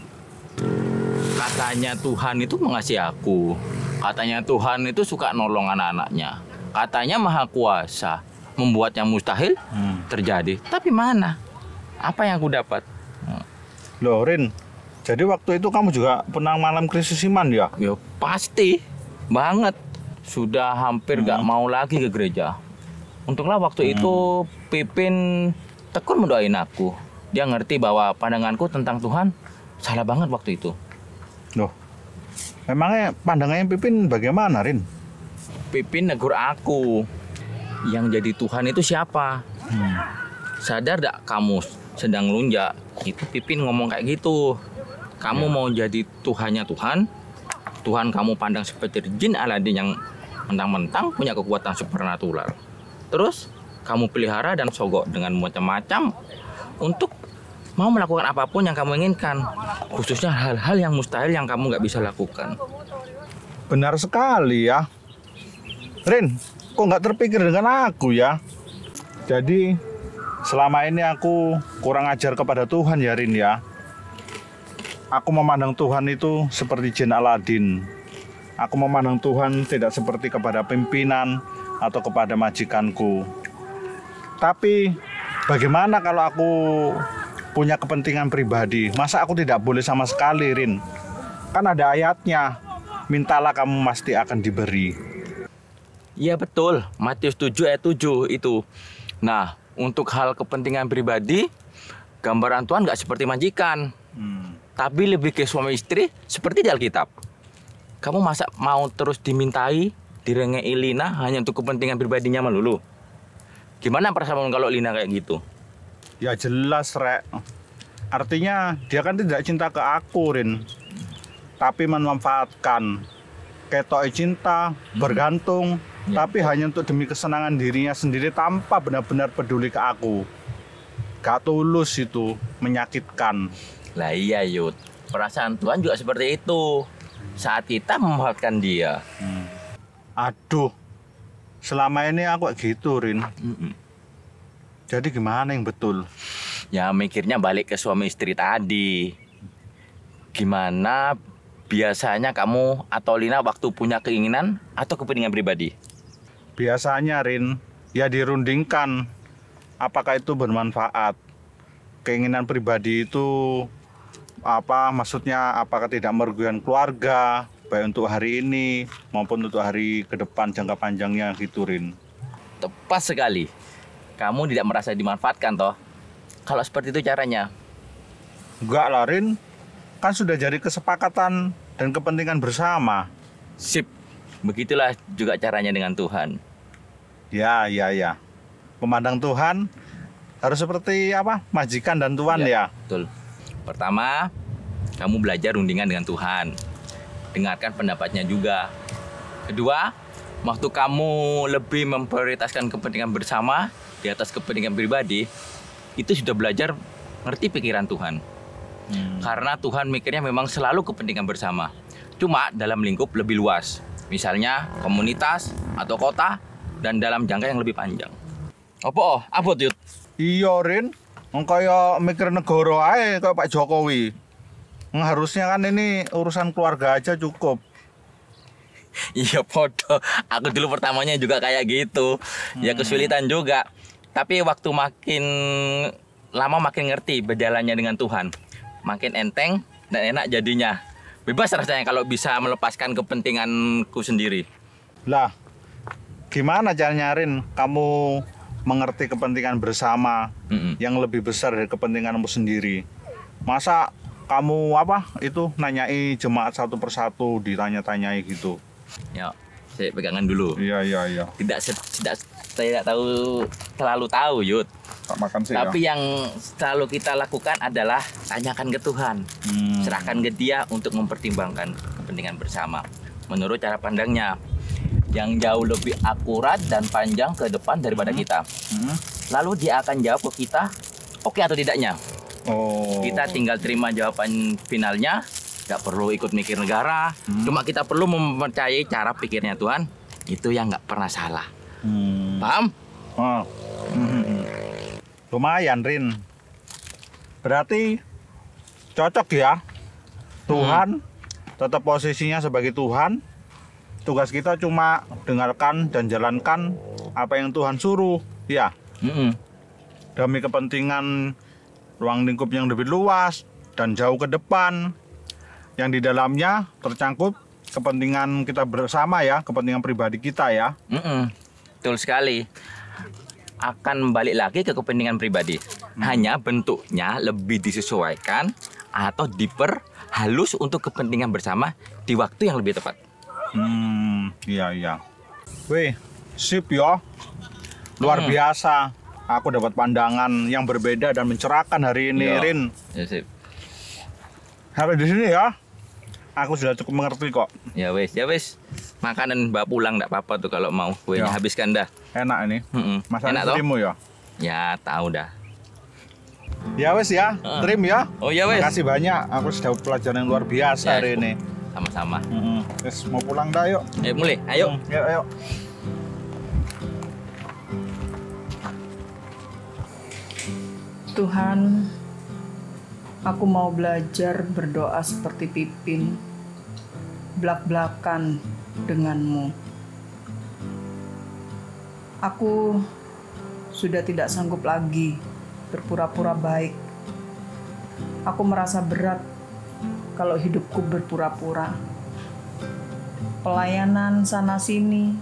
Katanya Tuhan itu mengasihi aku. Katanya Tuhan itu suka nolong anak-anaknya. Katanya maha kuasa, membuat yang mustahil terjadi. Tapi mana? Apa yang aku dapat? Loh Rin, jadi waktu itu kamu juga pernah malam krisis iman ya? Ya pasti, banget. Sudah hampir gak mau lagi ke gereja. Untunglah waktu itu Pipin tekun mendoain aku. Dia ngerti bahwa pandanganku tentang Tuhan salah banget waktu itu. Loh, memangnya pandangannya Pipin bagaimana Rin? Pipin negur aku, yang jadi Tuhan itu siapa? Sadar gak kamu sedang lunjak? Itu Pipin ngomong kayak gitu. Kamu mau jadi Tuhannya Tuhan? Tuhan kamu pandang seperti Jin Aladin yang mentang-mentang punya kekuatan supernatural. Terus kamu pelihara dan sogok dengan macam-macam untuk mau melakukan apapun yang kamu inginkan, khususnya hal-hal yang mustahil yang kamu nggak bisa lakukan. Benar sekali ya. Rin, kok nggak terpikir dengan aku ya? Jadi selama ini aku kurang ajar kepada Tuhan ya Rin ya. Aku memandang Tuhan itu seperti Jin Aladin. Aku memandang Tuhan tidak seperti kepada pimpinan atau kepada majikanku. Tapi bagaimana kalau aku punya kepentingan pribadi? Masa aku tidak boleh sama sekali, Rin? Kan ada ayatnya, mintalah kamu pasti akan diberi. Iya betul, Matius 7 ayat 7 itu. Nah, untuk hal kepentingan pribadi, gambaran Tuhan nggak seperti majikan. Tapi lebih ke suami istri seperti di Alkitab. Kamu masa mau terus dimintai, direngei Lina hanya untuk kepentingan pribadinya melulu? Gimana perasaan kalau Lina kayak gitu? Ya jelas, Rek. Artinya dia kan tidak cinta ke aku, Rin. Tapi memanfaatkan. Ketoknya cinta, bergantung, tapi hanya untuk demi kesenangan dirinya sendiri tanpa benar-benar peduli ke aku. Gak tulus itu, menyakitkan. Lah iya Yud, perasaan Tuhan juga seperti itu. Saat kita memanfaatkan dia. Aduh, selama ini aku kayak gitu, Rin. Jadi gimana yang betul? Ya mikirnya balik ke suami istri tadi. Gimana biasanya kamu atau Lina waktu punya keinginan atau kepentingan pribadi? Biasanya, Rin, ya dirundingkan. Apakah itu bermanfaat? Keinginan pribadi itu apa? Maksudnya apakah tidak merugikan keluarga, baik untuk hari ini maupun untuk hari ke depan jangka panjangnya gitu, Rin. Tepat sekali. Kamu tidak merasa dimanfaatkan toh? Kalau seperti itu caranya? Enggak lah, Rin. Kan sudah jadi kesepakatan dan kepentingan bersama. Sip. Begitulah juga caranya dengan Tuhan. Ya. Memandang Tuhan harus seperti apa? Majikan dan tuan ya? Betul. Pertama, kamu belajar rundingan dengan Tuhan. Dengarkan pendapatnya juga. Kedua, waktu kamu lebih memprioritaskan kepentingan bersama di atas kepentingan pribadi, itu sudah belajar ngerti pikiran Tuhan. Karena Tuhan mikirnya memang selalu kepentingan bersama. Cuma dalam lingkup lebih luas. Misalnya komunitas atau kota dan dalam jangka yang lebih panjang. Apa Yud? Iya, Rin. Kayak mikir negara aja kayak Pak Jokowi. Harusnya kan ini urusan keluarga aja cukup. Iya podo. Aku dulu pertamanya juga kayak gitu. Ya kesulitan juga. Tapi waktu makin lama makin ngerti berjalannya dengan Tuhan. Makin enteng dan enak jadinya. Bebas rasanya kalau bisa melepaskan kepentinganku sendiri. Lah, gimana caranya Rin kamu mengerti kepentingan bersama yang lebih besar dari kepentinganmu sendiri? Masa kamu nanyai jemaat satu persatu, ditanya-tanyai gitu? Ya, saya pegangan dulu. Iya. Tidak terlalu tahu, Yud. Makan sih, tapi yang selalu kita lakukan adalah tanyakan ke Tuhan. Serahkan ke Dia untuk mempertimbangkan kepentingan bersama. Menurut cara pandangnya, yang jauh lebih akurat dan panjang ke depan daripada kita. Lalu Dia akan jawab ke kita, oke atau tidaknya. Kita tinggal terima jawaban finalnya. Gak perlu ikut mikir negara. Cuma kita perlu mempercayai cara pikirnya Tuhan. Itu yang gak pernah salah. Paham? Lumayan, Rin. Berarti cocok ya. Tuhan tetap posisinya sebagai Tuhan. Tugas kita cuma dengarkan dan jalankan apa yang Tuhan suruh, ya. Demi kepentingan ruang lingkup yang lebih luas dan jauh ke depan, yang di dalamnya tercangkup kepentingan kita bersama ya, kepentingan pribadi kita ya. Betul sekali. Akan balik lagi ke kepentingan pribadi. Hanya bentuknya lebih disesuaikan atau diperhalus untuk kepentingan bersama di waktu yang lebih tepat. Iya. Wih, sip ya. Luar biasa. Aku dapat pandangan yang berbeda dan mencerahkan hari ini, Rin. Ya, sip. Sampai di sini ya. Aku sudah cukup mengerti kok. Ya wis. Makanan bawa pulang enggak apa-apa tuh kalau mau. Kuenya habiskan dah. Enak ini. Masakan istrimu ya? Ya, tahu dah. Ya wis ya, trim ya. Oh ya wis. Makasih banyak. Aku sudah pelajaran yang luar biasa hari ini. Sama-sama. Wis mau pulang dah yuk. Mulai. Ayo. Ayo. Tuhan, aku mau belajar berdoa seperti Pipin, blak-blakan denganmu. Aku sudah tidak sanggup lagi berpura-pura baik. Aku merasa berat kalau hidupku berpura-pura. Pelayanan sana-sini,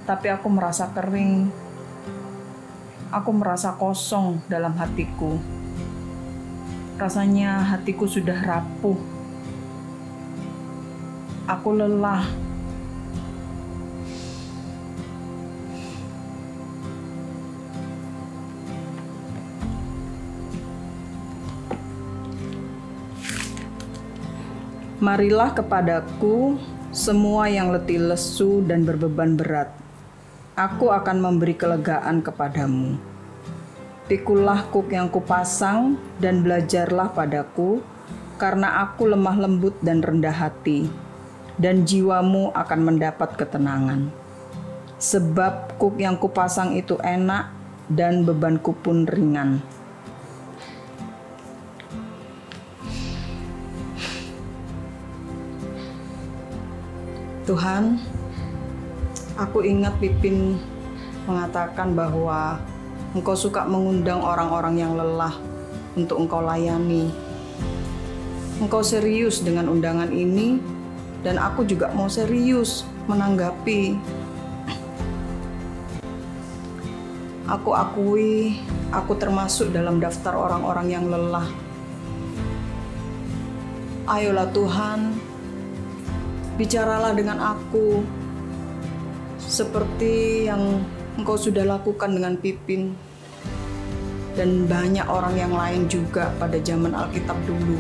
tapi aku merasa kering. Aku merasa kosong dalam hatiku. Rasanya hatiku sudah rapuh. Aku lelah. Marilah kepadaku semua yang letih lesu dan berbeban berat. Aku akan memberi kelegaan kepadamu. Pikulah kuk yang kupasang dan belajarlah padaku, karena aku lemah lembut dan rendah hati, dan jiwamu akan mendapat ketenangan. Sebab kuk yang kupasang itu enak dan bebanku pun ringan. Tuhan, aku ingat Pipin mengatakan bahwa Engkau suka mengundang orang-orang yang lelah untuk Engkau layani. Engkau serius dengan undangan ini, dan aku juga mau serius menanggapi. Aku akui, aku termasuk dalam daftar orang-orang yang lelah. Ayolah Tuhan, bicaralah dengan aku seperti yang Engkau sudah lakukan dengan Pipin. dan banyak orang yang lain juga pada zaman Alkitab dulu.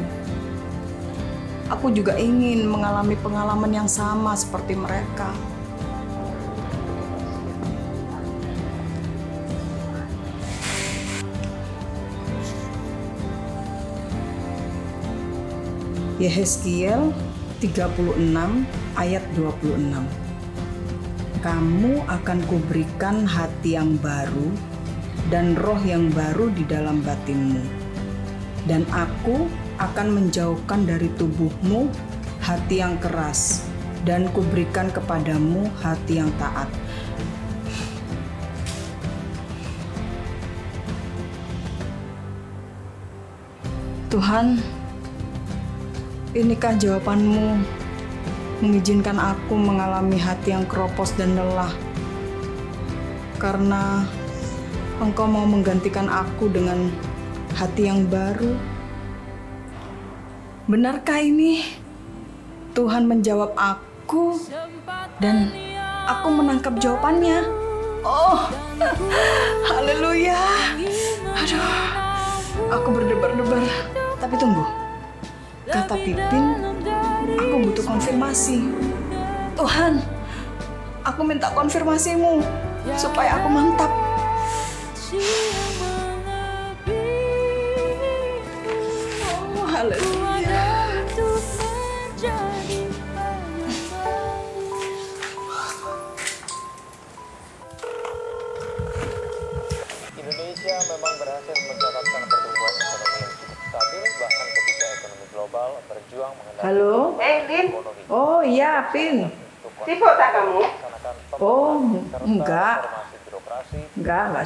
Aku juga ingin mengalami pengalaman yang sama seperti mereka. Yehezkiel 36 ayat 26. Kamu akan kuberikan hati yang baru dan roh yang baru di dalam batinmu. Dan aku akan menjauhkan dari tubuhmu hati yang keras dan kuberikan kepadamu hati yang taat. Tuhan, inikah jawabanmu mengizinkan aku mengalami hati yang keropos dan lelah? Karena Engkau mau menggantikan aku dengan hati yang baru. Benarkah ini? Tuhan menjawab aku dan aku menangkap jawabannya. Oh, haleluya. Aduh, aku berdebar-debar. Tapi tunggu, kata Pipin, aku butuh konfirmasi. Tuhan, aku minta konfirmasimu supaya aku mantap. Oh, haleluya. Indonesia memang berhasil mencatatkan pertumbuhan ekonomi yang cukup stabil, bahkan ketika ekonomi global berjuang mengendalikan Halo? Lin. Oh iya, Pin. Sibuk tak kamu? Oh, enggak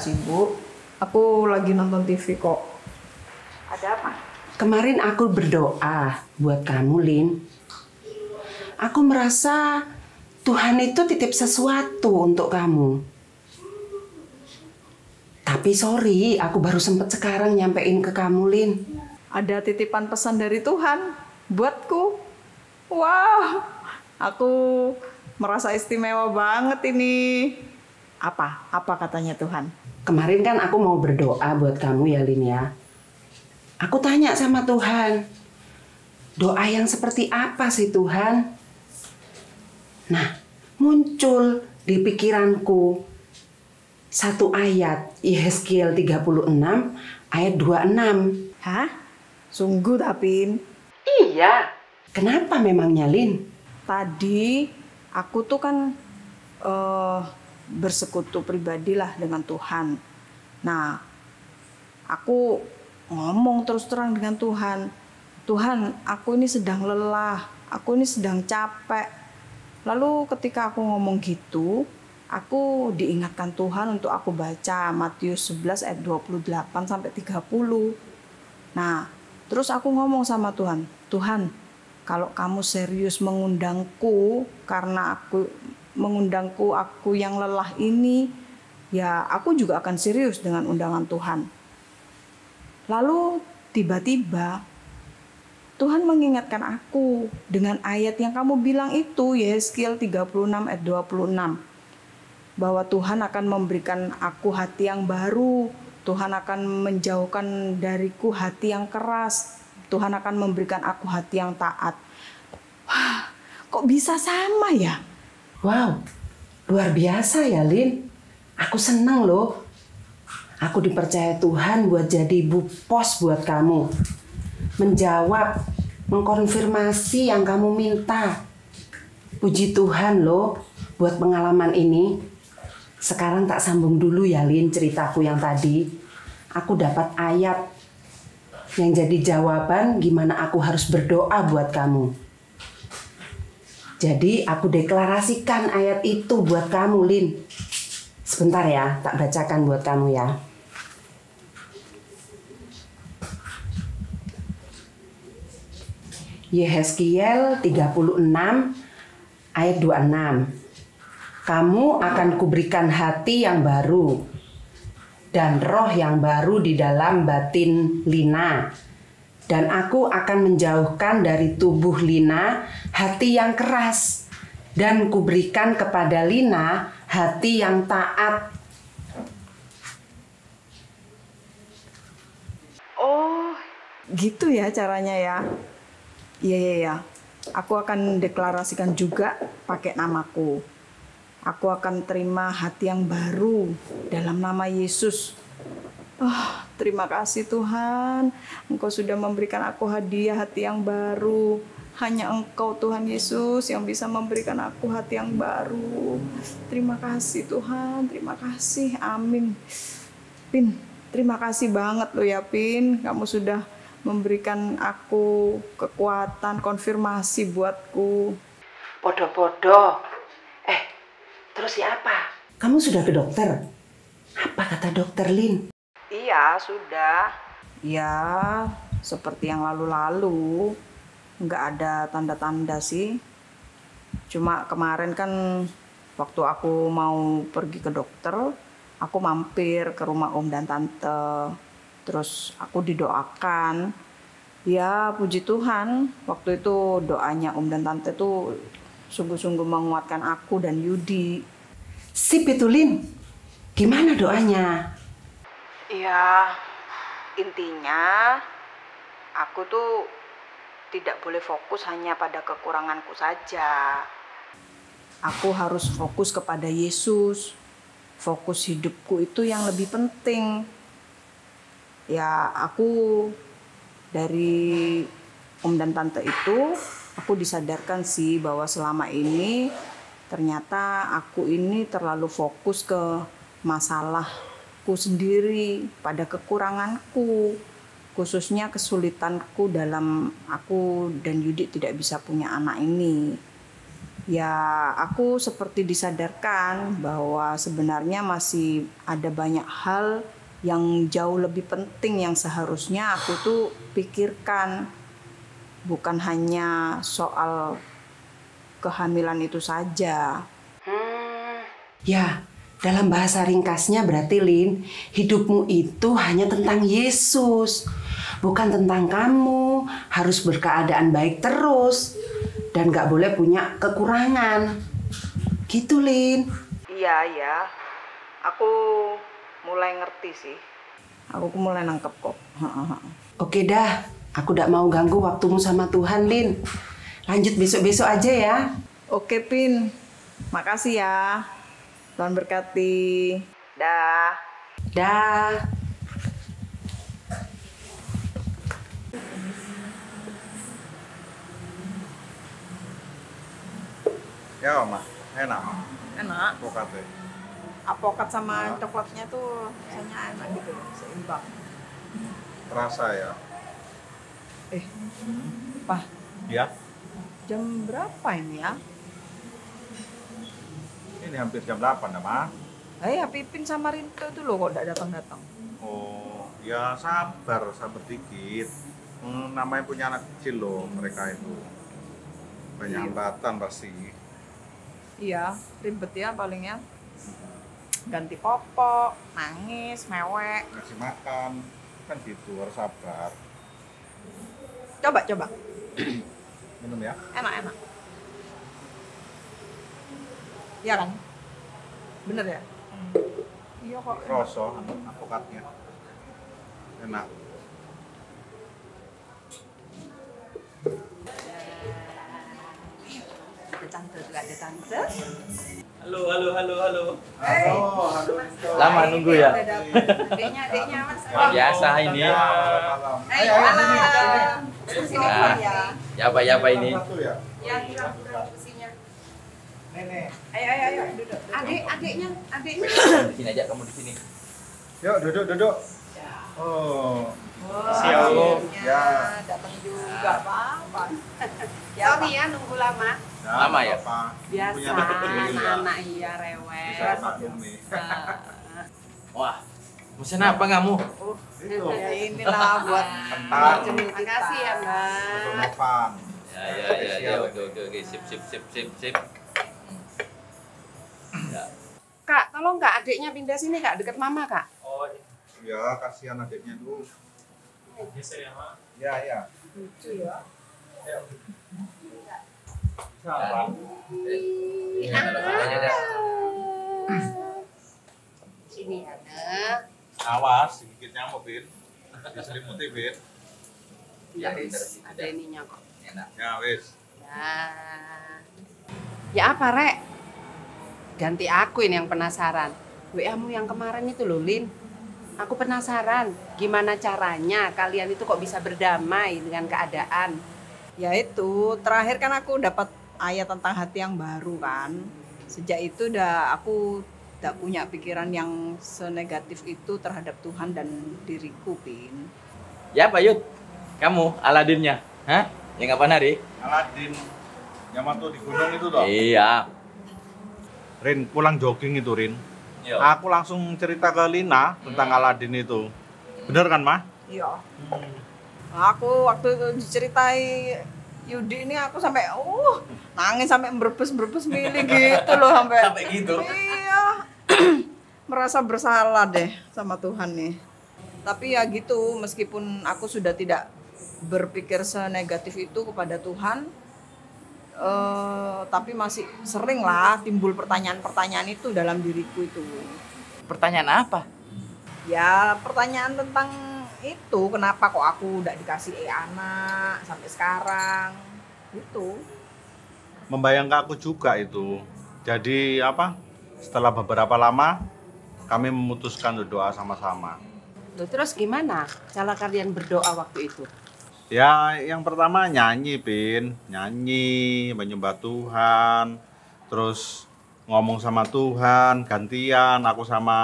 sibuk. Aku lagi nonton TV kok. Ada apa? Kemarin aku berdoa buat kamu, Lin. Aku merasa Tuhan itu titip sesuatu untuk kamu. Tapi sorry, aku baru sempet sekarang nyampein ke kamu, Lin. Ada titipan pesan dari Tuhan buatku. Wow, aku merasa istimewa banget ini. Apa katanya Tuhan? Kemarin kan aku mau berdoa buat kamu ya, Lin ya. Aku tanya sama Tuhan, doa yang seperti apa sih Tuhan? Nah, muncul di pikiranku satu ayat, Yehezkiel 36 ayat 26. Hah? Sungguh Tapin? Iya. Kenapa memangnya, Lin? Tadi aku tuh kan bersekutu pribadilah dengan Tuhan. Nah, aku ngomong terus terang dengan Tuhan. Tuhan, aku ini sedang lelah, aku ini sedang capek. Lalu ketika aku ngomong gitu, aku diingatkan Tuhan untuk aku baca Matius 11 ayat 28 sampai 30. Nah, terus aku ngomong sama Tuhan, Tuhan, kalau kamu serius mengundangku karena aku yang lelah ini, ya aku juga akan serius dengan undangan Tuhan. Lalu tiba-tiba Tuhan mengingatkan aku dengan ayat yang kamu bilang itu, Yehezkiel 36 ayat 26. Bahwa Tuhan akan memberikan aku hati yang baru. Tuhan akan menjauhkan dariku hati yang keras. Tuhan akan memberikan aku hati yang taat. Wah, kok bisa sama ya? Wow, luar biasa ya, Lin. Aku seneng loh. Aku dipercaya Tuhan buat jadi ibu pos buat kamu. Menjawab, mengkonfirmasi yang kamu minta. Puji Tuhan loh buat pengalaman ini. Sekarang tak sambung dulu ya, Lin, ceritaku yang tadi. Aku dapat ayat yang jadi jawaban gimana aku harus berdoa buat kamu. Jadi aku deklarasikan ayat itu buat kamu, Lin. Sebentar ya, tak bacakan buat kamu ya. Yehezkiel 36 ayat 26. Kamu akan kuberikan hati yang baru dan roh yang baru di dalam batin Lina. Dan aku akan menjauhkan dari tubuh Lina hati yang keras dan kuberikan kepada Lina hati yang taat. Gitu ya caranya ya. Iya. Aku akan deklarasikan juga pakai namaku. Aku akan terima hati yang baru dalam nama Yesus. Terima kasih Tuhan. Engkau sudah memberikan aku hadiah hati yang baru. Hanya Engkau Tuhan Yesus yang bisa memberikan aku hati yang baru. Terima kasih Tuhan. Terima kasih. Amin. Pin, terima kasih banget lo ya Pin. Kamu sudah memberikan aku kekuatan, konfirmasi buatku. Podo-podo. Terus siapa? Kamu sudah ke dokter? Apa kata dokter, Lin? Iya, sudah. Ya, seperti yang lalu-lalu. Nggak ada tanda-tanda sih. Cuma kemarin kan waktu aku mau pergi ke dokter, aku mampir ke rumah om dan tante. Terus aku didoakan. Ya, puji Tuhan, waktu itu doanya om dan tante tuh sungguh-sungguh menguatkan aku dan Yudi. Sip itu, Lin. Gimana doanya? Ya, intinya aku tuh tidak boleh fokus hanya pada kekuranganku saja. Aku harus fokus kepada Yesus. Fokus hidupku itu yang lebih penting. Ya, aku dari om dan tante itu, aku disadarkan sih bahwa selama ini ternyata aku ini terlalu fokus ke masalahku sendiri, pada kekuranganku, khususnya kesulitanku dalam aku dan Yudi tidak bisa punya anak ini. Ya, aku seperti disadarkan bahwa sebenarnya masih ada banyak hal yang jauh lebih penting yang seharusnya aku tuh pikirkan. Bukan hanya soal kehamilan itu saja. Ya, dalam bahasa ringkasnya berarti, Lin, hidupmu itu hanya tentang Yesus. Bukan tentang kamu harus berkeadaan baik terus. Dan gak boleh punya kekurangan. Gitu, Lin. Iya. Aku mulai ngerti sih. Aku mulai nangkep kok. Oke dah, aku gak mau ganggu waktumu sama Tuhan, Lin. Lanjut besok-besok aja ya. Oke, Pin. Makasih ya. Tuhan berkati. Dah. Dah. Ya, Oma. Enak. Enak. Avokado. Apokat sama coklatnya tuh rasanya enak gitu, seimbang. Terasa ya. Pak. Ya. Jam berapa ini ya? Ini hampir jam 8 ya, Ma. Pipin sama Rinto itu loh kok tidak datang-datang. Oh, ya sabar dikit. Namanya punya anak kecil loh mereka itu. Banyak hambatan pasti. Iya, ribet ya palingnya. Ganti popok, nangis, mewek. Kasih makan, kan gitu, harus sabar. Coba. Minum ya. Enak. Iya kan? Bener ya? Iya kok. Rosso, avokatnya. Enak. Ada tante. Halo. Halo. Lama nunggu ya? Adiknya Mas. Biasa ini. Ayo. Sini ya. Ya apa ini? Yang kursinya. Nenek. Ayo duduk. Adiknya. Di sini aja, kamu di sini. Yuk, duduk. Oh. Siap. Ya. Datang juga, Pak. Sorry ya nunggu lama. Lama ya? Biasa, anak-anak iya Bisa rewel. maklum nih. Wah, pesen apa kamu? Itu. Ya inilah buat Kentang. Terima kasih ya, Mbak. Novan. Ya, oke, sip. Ya. Kak, tolong Kak adiknya pindah sini Kak, deket Mama Kak. Oh, ya kasihan adiknya tuh. Geser ya, Mak. Ya. lucu ya. Sabar. Sini ada. Awas, digigit nyamuk, Bin. Diselimuti, Bin. Ya, ada ininya kok. Enak. Ya wis. Ya apa, Rek? Ganti aku ini yang penasaran. WA-mu yang kemarin itu loh, Lin. Aku penasaran gimana caranya kalian itu kok bisa berdamai dengan keadaan. Ya itu, terakhir kan aku dapat ayat tentang hati yang baru kan. Sejak itu aku tidak punya pikiran yang senegatif itu terhadap Tuhan dan diriku, Pin. Ya, Pak Yud. Kamu Aladinnya. Hah? Yang kapan hari? Aladin. Yamato di gunung itu toh? Iya. Rin, pulang jogging itu, Rin. Yo. Aku langsung cerita ke Lina tentang Aladin itu. Bener kan, Mah? Iya. Aku waktu itu diceritai Yudi ini aku sampai nangis sampai berbes milih gitu loh sampai gitu. Iya. Merasa bersalah deh sama Tuhan nih. Tapi ya gitu, meskipun aku sudah tidak berpikir senegatif itu kepada Tuhan, tapi masih sering lah timbul pertanyaan-pertanyaan itu dalam diriku itu. Pertanyaan apa? Ya pertanyaan tentang itu, kenapa kok aku udah dikasih anak sampai sekarang gitu. Membayang ke aku juga itu. Jadi setelah beberapa lama kami memutuskan untuk doa sama-sama. Loh, terus gimana cara kalian berdoa waktu itu? Ya yang pertama nyanyi, Pin. Nyanyi, menyembah Tuhan. Terus ngomong sama Tuhan, gantian aku sama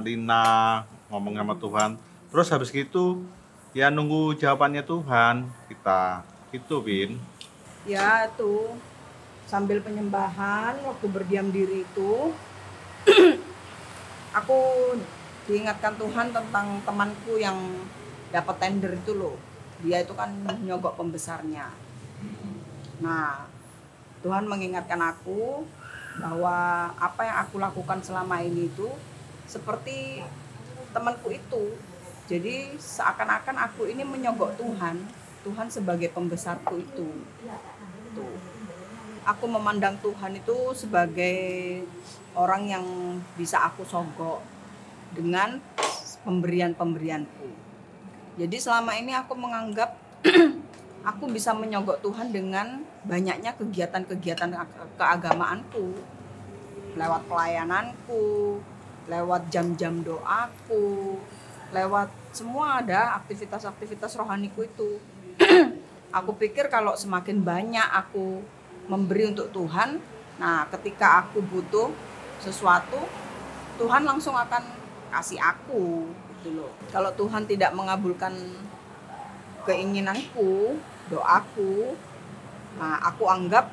Lina ngomong sama Tuhan. Terus habis gitu ya nunggu jawabannya Tuhan kita. Gitu, Pin. Ya itu sambil penyembahan waktu berdiam diri itu aku diingatkan Tuhan tentang temanku yang dapat tender itu loh. Dia itu kan nyogok pembesarnya. Nah, Tuhan mengingatkan aku bahwa apa yang aku lakukan selama ini itu seperti temanku itu. Jadi seakan-akan aku ini menyogok Tuhan sebagai pembesarku itu. Tuh. Aku memandang Tuhan itu sebagai orang yang bisa aku sogok dengan pemberian-pemberianku. Jadi selama ini aku menganggap aku bisa menyogok Tuhan dengan banyaknya kegiatan-kegiatan keagamaanku, lewat pelayananku, lewat jam-jam doaku, lewat semua ada aktivitas-aktivitas rohaniku itu. Aku pikir kalau semakin banyak aku memberi untuk Tuhan, nah ketika aku butuh sesuatu, Tuhan langsung akan kasih aku gitu loh. Kalau Tuhan tidak mengabulkan keinginanku, doaku, nah aku anggap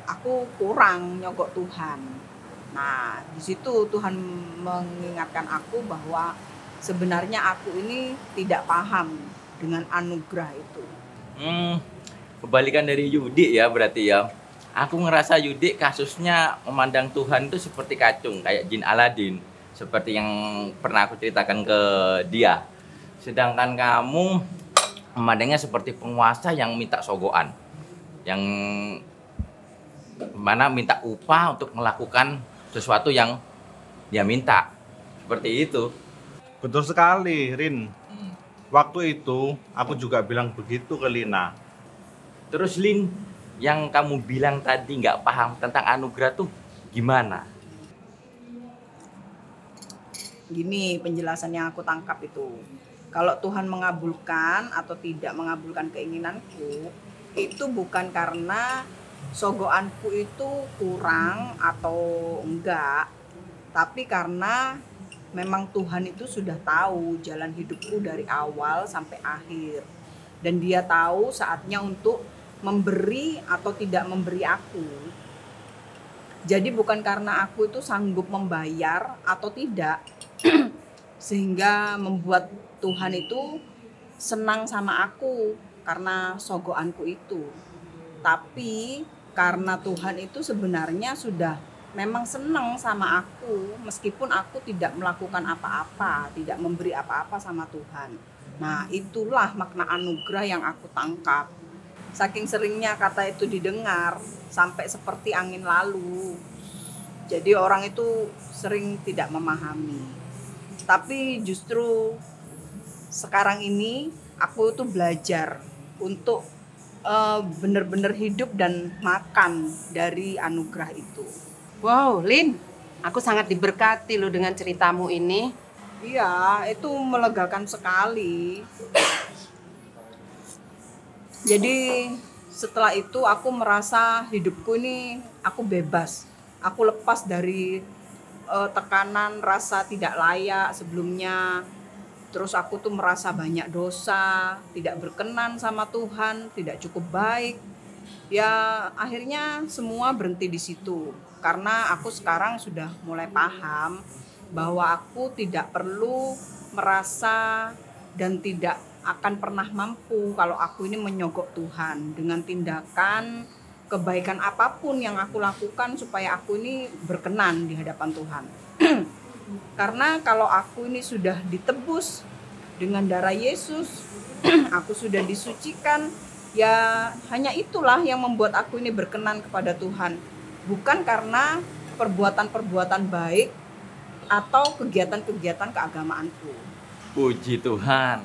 aku kurang nyogok Tuhan. Nah, di situ Tuhan mengingatkan aku bahwa sebenarnya aku ini tidak paham dengan anugerah itu. Kebalikan dari Yudi ya berarti ya. Aku ngerasa Yudi kasusnya memandang Tuhan itu seperti kacung, kayak jin Aladin. Seperti yang pernah aku ceritakan ke dia. Sedangkan kamu memandangnya seperti penguasa yang minta sogokan. Yang mana minta upah untuk melakukan sesuatu yang dia minta. Seperti itu. Betul sekali, Rin. Waktu itu aku juga bilang begitu ke Lina. Terus Lin, yang kamu bilang tadi nggak paham tentang anugerah tuh gimana? Gini penjelasan yang aku tangkap itu. Kalau Tuhan mengabulkan atau tidak mengabulkan keinginanku, itu bukan karena sogoanku itu kurang atau enggak, tapi karena memang Tuhan itu sudah tahu jalan hidupku dari awal sampai akhir. Dan dia tahu saatnya untuk memberi atau tidak memberi aku. Jadi bukan karena aku itu sanggup membayar atau tidak, sehingga membuat Tuhan itu senang sama aku karena sogoanku itu. Tapi karena Tuhan itu sebenarnya sudah memang senang sama aku, meskipun aku tidak melakukan apa-apa, tidak memberi apa-apa sama Tuhan. Nah, itulah makna anugerah yang aku tangkap. Saking seringnya kata itu didengar, sampai seperti angin lalu. Jadi orang itu sering tidak memahami. Tapi justru sekarang ini aku tuh belajar untuk benar-benar hidup dan makan dari anugerah itu. Wow, Lin, aku sangat diberkati loh dengan ceritamu ini. Iya, itu melegakan sekali. Jadi setelah itu aku merasa hidupku ini aku bebas. Aku lepas dari tekanan rasa tidak layak sebelumnya. Terus aku tuh merasa banyak dosa, tidak berkenan sama Tuhan, tidak cukup baik. Ya akhirnya semua berhenti di situ. Karena aku sekarang sudah mulai paham bahwa aku tidak perlu merasa dan tidak akan pernah mampu kalau aku ini menyogok Tuhan dengan tindakan kebaikan apapun yang aku lakukan supaya aku ini berkenan di hadapan Tuhan. Karena kalau aku ini sudah ditebus dengan darah Yesus, aku sudah disucikan, ya hanya itulah yang membuat aku ini berkenan kepada Tuhan. Bukan karena perbuatan-perbuatan baik atau kegiatan-kegiatan keagamaanku. Puji Tuhan.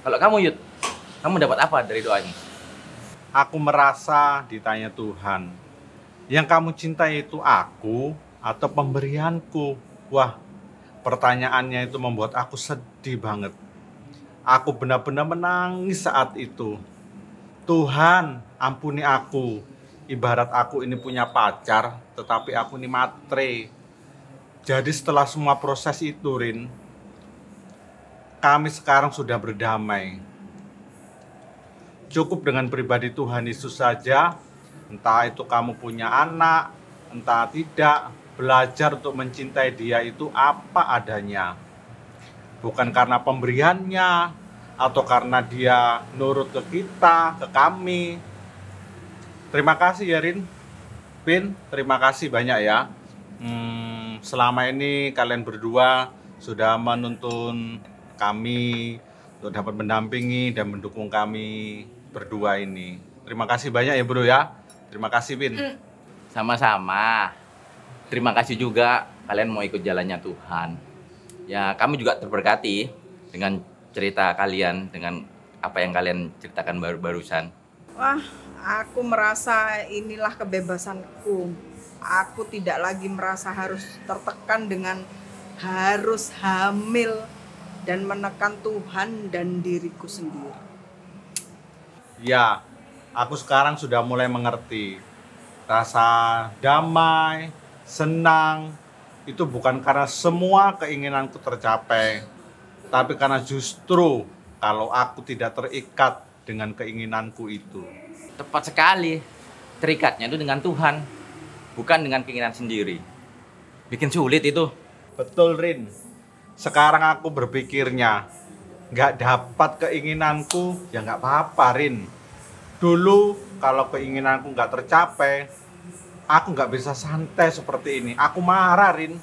Kalau kamu, Yud, kamu dapat apa dari doa ini? Aku merasa ditanya Tuhan, yang kamu cintai itu aku atau pemberianku? Wah, pertanyaannya itu membuat aku sedih banget. Aku benar-benar menangis saat itu. Tuhan, ampuni aku. Ibarat aku ini punya pacar, tetapi aku ini matre. Jadi setelah semua proses itu, Rin, kami sekarang sudah berdamai. Cukup dengan pribadi Tuhan Yesus saja, entah itu kamu punya anak, entah tidak, belajar untuk mencintai dia itu apa adanya. Bukan karena pemberiannya, atau karena dia nurut ke kita, ke kami. Terima kasih ya Rin, Pin, terima kasih banyak ya. Selama ini kalian berdua sudah menuntun kami untuk dapat mendampingi dan mendukung kami berdua ini. Terima kasih banyak ya bro ya. Terima kasih Pin. Sama-sama. Terima kasih juga kalian mau ikut jalannya Tuhan. Ya kami juga terberkati dengan cerita kalian, dengan apa yang kalian ceritakan barusan. Wah, aku merasa inilah kebebasanku. Aku tidak lagi merasa harus tertekan dengan harus hamil dan menekan Tuhan dan diriku sendiri. Ya, aku sekarang sudah mulai mengerti. Rasa damai, senang, itu bukan karena semua keinginanku tercapai, tapi karena justru kalau aku tidak terikat dengan keinginanku itu. Tepat sekali. Terikatnya itu dengan Tuhan, bukan dengan keinginan sendiri. Bikin sulit itu. Betul Rin. Sekarang aku berpikirnya, nggak dapat keinginanku, ya nggak apa-apa Rin. Dulu kalau keinginanku nggak tercapai, aku nggak bisa santai seperti ini. Aku marah Rin.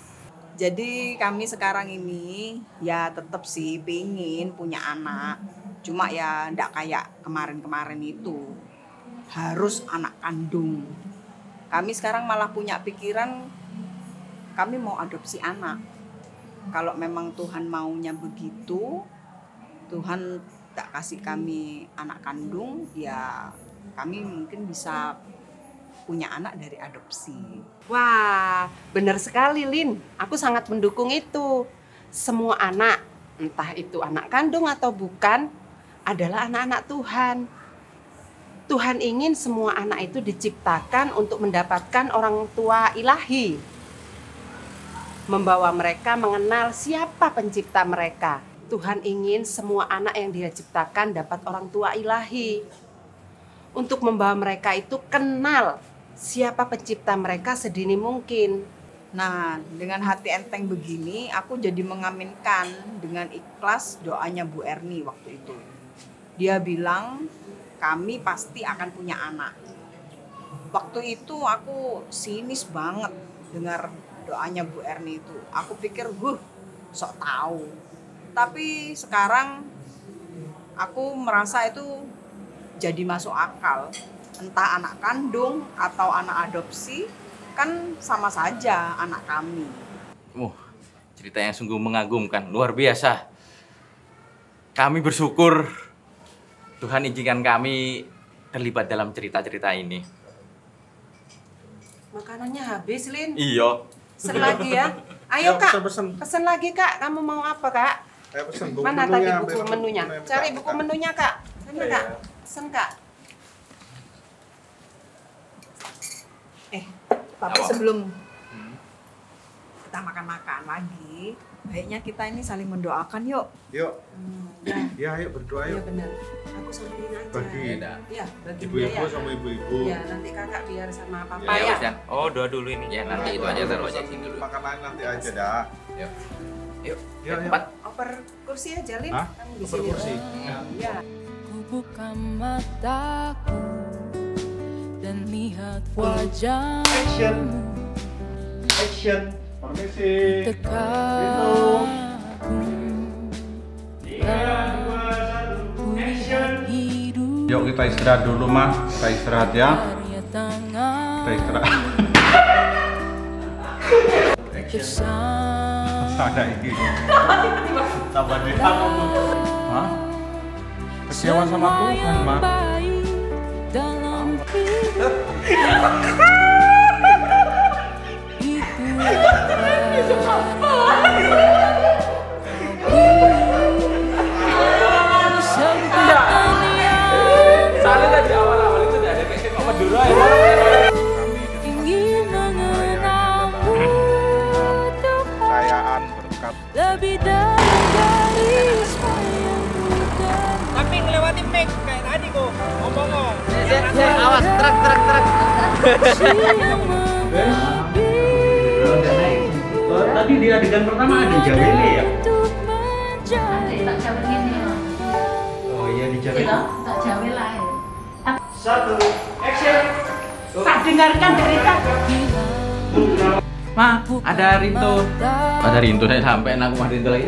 Jadi kami sekarang ini ya tetap sih pengen punya anak. Cuma ya nggak kayak kemarin-kemarin itu. Harus anak kandung. Kami sekarang malah punya pikiran kami mau adopsi anak. Kalau memang Tuhan maunya begitu, Tuhan tak kasih kami anak kandung, ya kami mungkin bisa punya anak dari adopsi. Wah, benar sekali Lin. Aku sangat mendukung itu. Semua anak, entah itu anak kandung atau bukan, adalah anak-anak Tuhan. Tuhan ingin semua anak itu diciptakan untuk mendapatkan orang tua ilahi. Membawa mereka mengenal siapa pencipta mereka. Tuhan ingin semua anak yang Dia ciptakan dapat orang tua ilahi. Untuk membawa mereka itu kenal siapa pencipta mereka sedini mungkin. Nah, dengan hati enteng begini, aku jadi mengaminkan dengan ikhlas doanya Bu Erni waktu itu. Dia bilang, kami pasti akan punya anak. Waktu itu aku sinis banget dengar doanya Bu Erni itu. Aku pikir, sok tahu. Tapi sekarang aku merasa itu jadi masuk akal. Entah anak kandung atau anak adopsi, kan sama saja anak kami. Cerita yang sungguh mengagumkan, luar biasa. Kami bersyukur Tuhan izinkan kami terlibat dalam cerita-cerita ini. Makanannya habis, Lin. Iya. Pesen lagi ya. Ayo Kak, pesen lagi Kak. Kamu mau apa Kak? Mana tadi buku menunya? Cari buku menunya Kak. Sana Kak. Pesen Kak. Tapi sebelum kita makan-makan lagi, baiknya kita ini saling mendoakan yuk. Yuk. Ya, ayo berdoa yuk. Iya benar. Aku sampein aja. Bagi. Ya, bagi Ibu-ibu sama ibu-ibu. Ya, nanti kakak biar sama papa Ya, ya. Oh, doa dulu ini. Ya, nanti itu aja taruh aja sini dulu. Makanan nanti aja dah. Yuk. Yuk. Yuk, Cepat. Oper kursi aja, Lin. Hah? Kamu di Oper sini. kursi. Ya. Ku buka mataku dan lihat wajahmu. Action. Permisi. Dekatku. Yuk kita istirahat dulu mah. Kita istirahat ya. Kita istirahat. Ada ini. Tambah deh. Hah? Kecewa sama Tuhan mah. Soalnya dari awal-awal itu udah ada kayak Pak Madura ya. Kekayaan berkat. Lebih dari Tapi ngelewati mic kayak tadi kok ngomong. Awas, truk. Tadi di adegan pertama ada jawele ya? Tak jawel ini. Oh iya di jawele. Tak jawel lah. 1, action. Tak dengarkan cerita. Ma, ada Rinto. Ada Rinto saya sampai aku mah Rinto lagi.